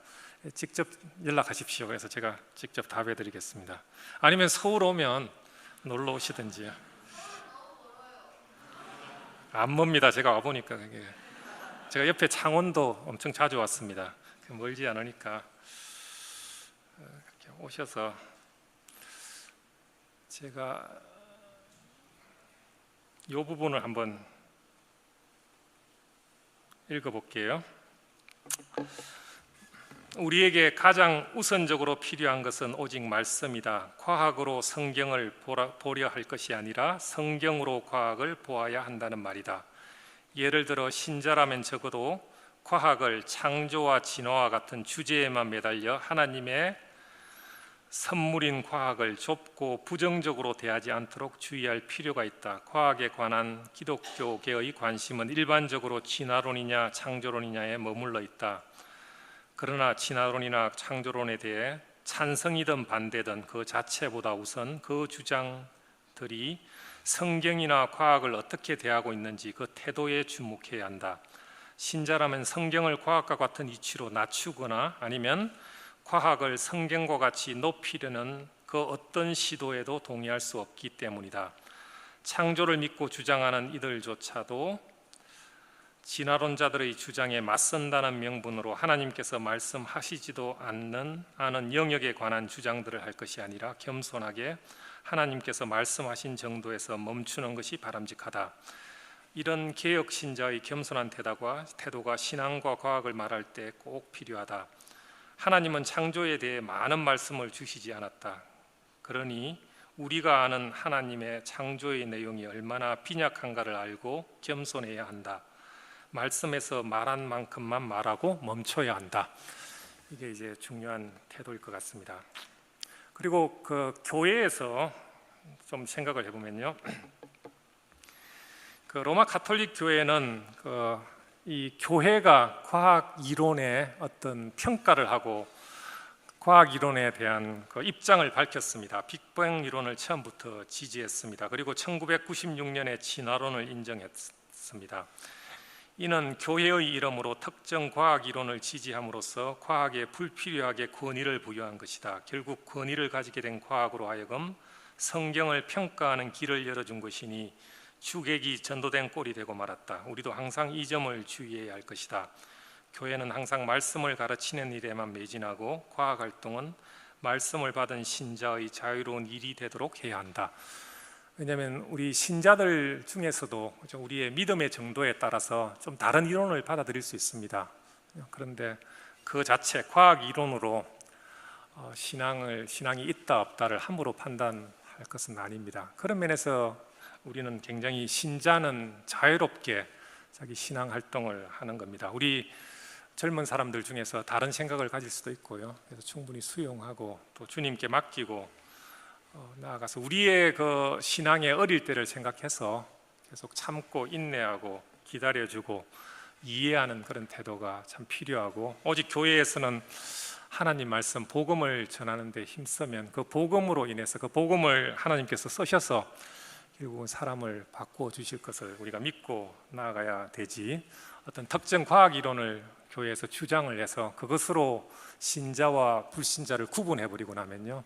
직접 연락하십시오. 그래서 제가 직접 답해 드리겠습니다. 아니면 서울 오면 놀러 오시든지요. 안 멉니다. 제가 와보니까 그게. 제가 옆에 창원도 엄청 자주 왔습니다. 멀지 않으니까 이렇게 오셔서 제가 이 부분을 한번 읽어볼게요. 우리에게 가장 우선적으로 필요한 것은 오직 말씀이다. 과학으로 성경을 보려 할 것이 아니라 성경으로 과학을 보아야 한다는 말이다. 예를 들어 신자라면 적어도 과학을 창조와 진화와 같은 주제에만 매달려 하나님의 선물인 과학을 좁고 부정적으로 대하지 않도록 주의할 필요가 있다. 과학에 관한 기독교계의 관심은 일반적으로 진화론이냐 창조론이냐에 머물러 있다. 그러나 진화론이나 창조론에 대해 찬성이든 반대든 그 자체보다 우선 그 주장들이 성경이나 과학을 어떻게 대하고 있는지 그 태도에 주목해야 한다. 신자라면 성경을 과학과 같은 이치로 낮추거나 아니면 과학을 성경과 같이 높이려는 그 어떤 시도에도 동의할 수 없기 때문이다. 창조를 믿고 주장하는 이들조차도 진화론자들의 주장에 맞선다는 명분으로 하나님께서 말씀하시지도 않은 영역에 관한 주장들을 할 것이 아니라 겸손하게 하나님께서 말씀하신 정도에서 멈추는 것이 바람직하다. 이런 개혁 신자의 겸손한 태도가 신앙과 과학을 말할 때 꼭 필요하다. 하나님은 창조에 대해 많은 말씀을 주시지 않았다. 그러니 우리가 아는 하나님의 창조의 내용이 얼마나 빈약한가를 알고 겸손해야 한다. 말씀에서 말한 만큼만 말하고 멈춰야 한다. 이게 이제 중요한 태도일 것 같습니다. 그리고 그 교회에서 좀 생각을 해보면요, 그 로마 가톨릭 교회는 이 교회가 과학 이론의 어떤 평가를 하고 과학 이론에 대한 그 입장을 밝혔습니다. 빅뱅 이론을 처음부터 지지했습니다. 그리고 1996년에 진화론을 인정했습니다. 이는 교회의 이름으로 특정 과학 이론을 지지함으로써 과학에 불필요하게 권위를 부여한 것이다. 결국 권위를 가지게 된 과학으로 하여금 성경을 평가하는 길을 열어준 것이니 주객이 전도된 꼴이 되고 말았다. 우리도 항상 이 점을 주의해야 할 것이다. 교회는 항상 말씀을 가르치는 일에만 매진하고 과학 활동은 말씀을 받은 신자의 자유로운 일이 되도록 해야 한다. 왜냐하면 우리 신자들 중에서도 우리의 믿음의 정도에 따라서 좀 다른 이론을 받아들일 수 있습니다. 그런데 그 자체 과학 이론으로 신앙이 있다 없다를 함부로 판단할 것은 아닙니다. 그런 면에서 우리는 굉장히 신자는 자유롭게 자기 신앙 활동을 하는 겁니다. 우리 젊은 사람들 중에서 다른 생각을 가질 수도 있고요. 그래서 충분히 수용하고 또 주님께 맡기고 나아가서 우리의 그 신앙의 어릴 때를 생각해서 계속 참고 인내하고 기다려주고 이해하는 그런 태도가 참 필요하고, 오직 교회에서는 하나님 말씀 복음을 전하는 데 힘쓰면 그 복음으로 인해서 그 복음을 하나님께서 쓰셔서 결국은 사람을 바꾸어 주실 것을 우리가 믿고 나아가야 되지, 어떤 특정 과학 이론을 교회에서 주장을 해서 그것으로 신자와 불신자를 구분해 버리고 나면요,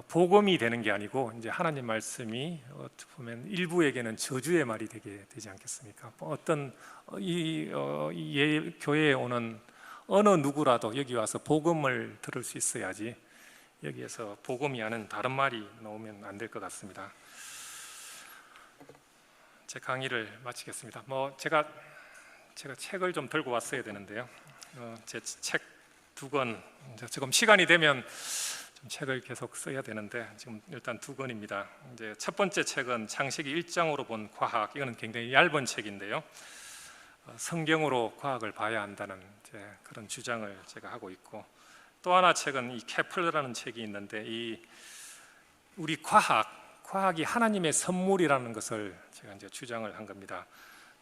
복음이 되는 게 아니고 이제 하나님 말씀이 어떻게 보면 일부에게는 저주의 말이 되지 않겠습니까? 어떤 교회에 오는 어느 누구라도 여기 와서 복음을 들을 수 있어야지, 여기에서 복음이 아닌 다른 말이 나오면 안 될 것 같습니다. 제 강의를 마치겠습니다. 제가 책을 좀 들고 왔어야 되는데요. 제 책 2권, 지금 시간이 되면 좀 책을 계속 써야 되는데 지금 일단 2권입니다. 이제 첫 번째 책은 창세기 1장으로 본 과학, 이거는 굉장히 얇은 책인데요. 성경으로 과학을 봐야 한다는 그런 주장을 제가 하고 있고, 또 하나 책은 이 케플러라는 책이 있는데 우리 과학이 하나님의 선물이라는 것을 제가 이제 주장을 한 겁니다.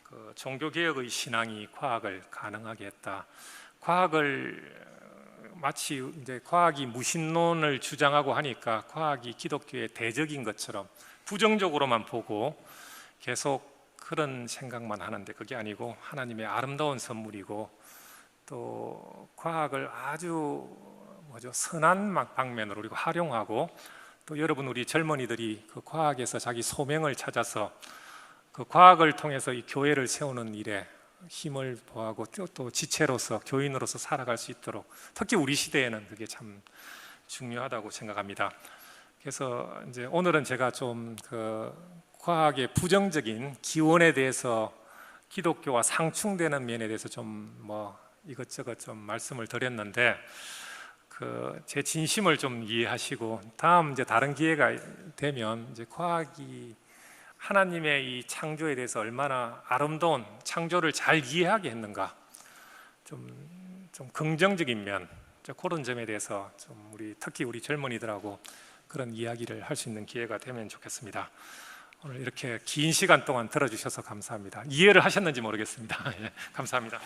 그 종교개혁의 신앙이 과학을 가능하게 했다. 마치 이제 과학이 무신론을 주장하고 하니까 과학이 기독교의 대적인 것처럼 부정적으로만 보고 계속 그런 생각만 하는데, 그게 아니고 하나님의 아름다운 선물이고, 또 과학을 아주 선한 방면으로 우리가 활용하고, 또 여러분 우리 젊은이들이 그 과학에서 자기 소명을 찾아서 그 과학을 통해서 이 교회를 세우는 일에 힘을 보하고 또 지체로서 교인으로서 살아갈 수 있도록, 특히 우리 시대에는 그게 참 중요하다고 생각합니다. 그래서 이제 오늘은 제가 좀 그 과학의 부정적인 기원에 대해서 기독교와 상충되는 면에 대해서 좀 이것저것 좀 말씀을 드렸는데, 제 진심을 좀 이해하시고 다음 이제 다른 기회가 되면 이제 과학이 하나님의 이 창조에 대해서 얼마나 아름다운 창조를 잘 이해하게 했는가, 좀 긍정적인 면, 그런 점에 대해서 좀 특히 우리 젊은이들하고 그런 이야기를 할 수 있는 기회가 되면 좋겠습니다. 오늘 이렇게 긴 시간 동안 들어주셔서 감사합니다. 이해를 하셨는지 모르겠습니다. 감사합니다.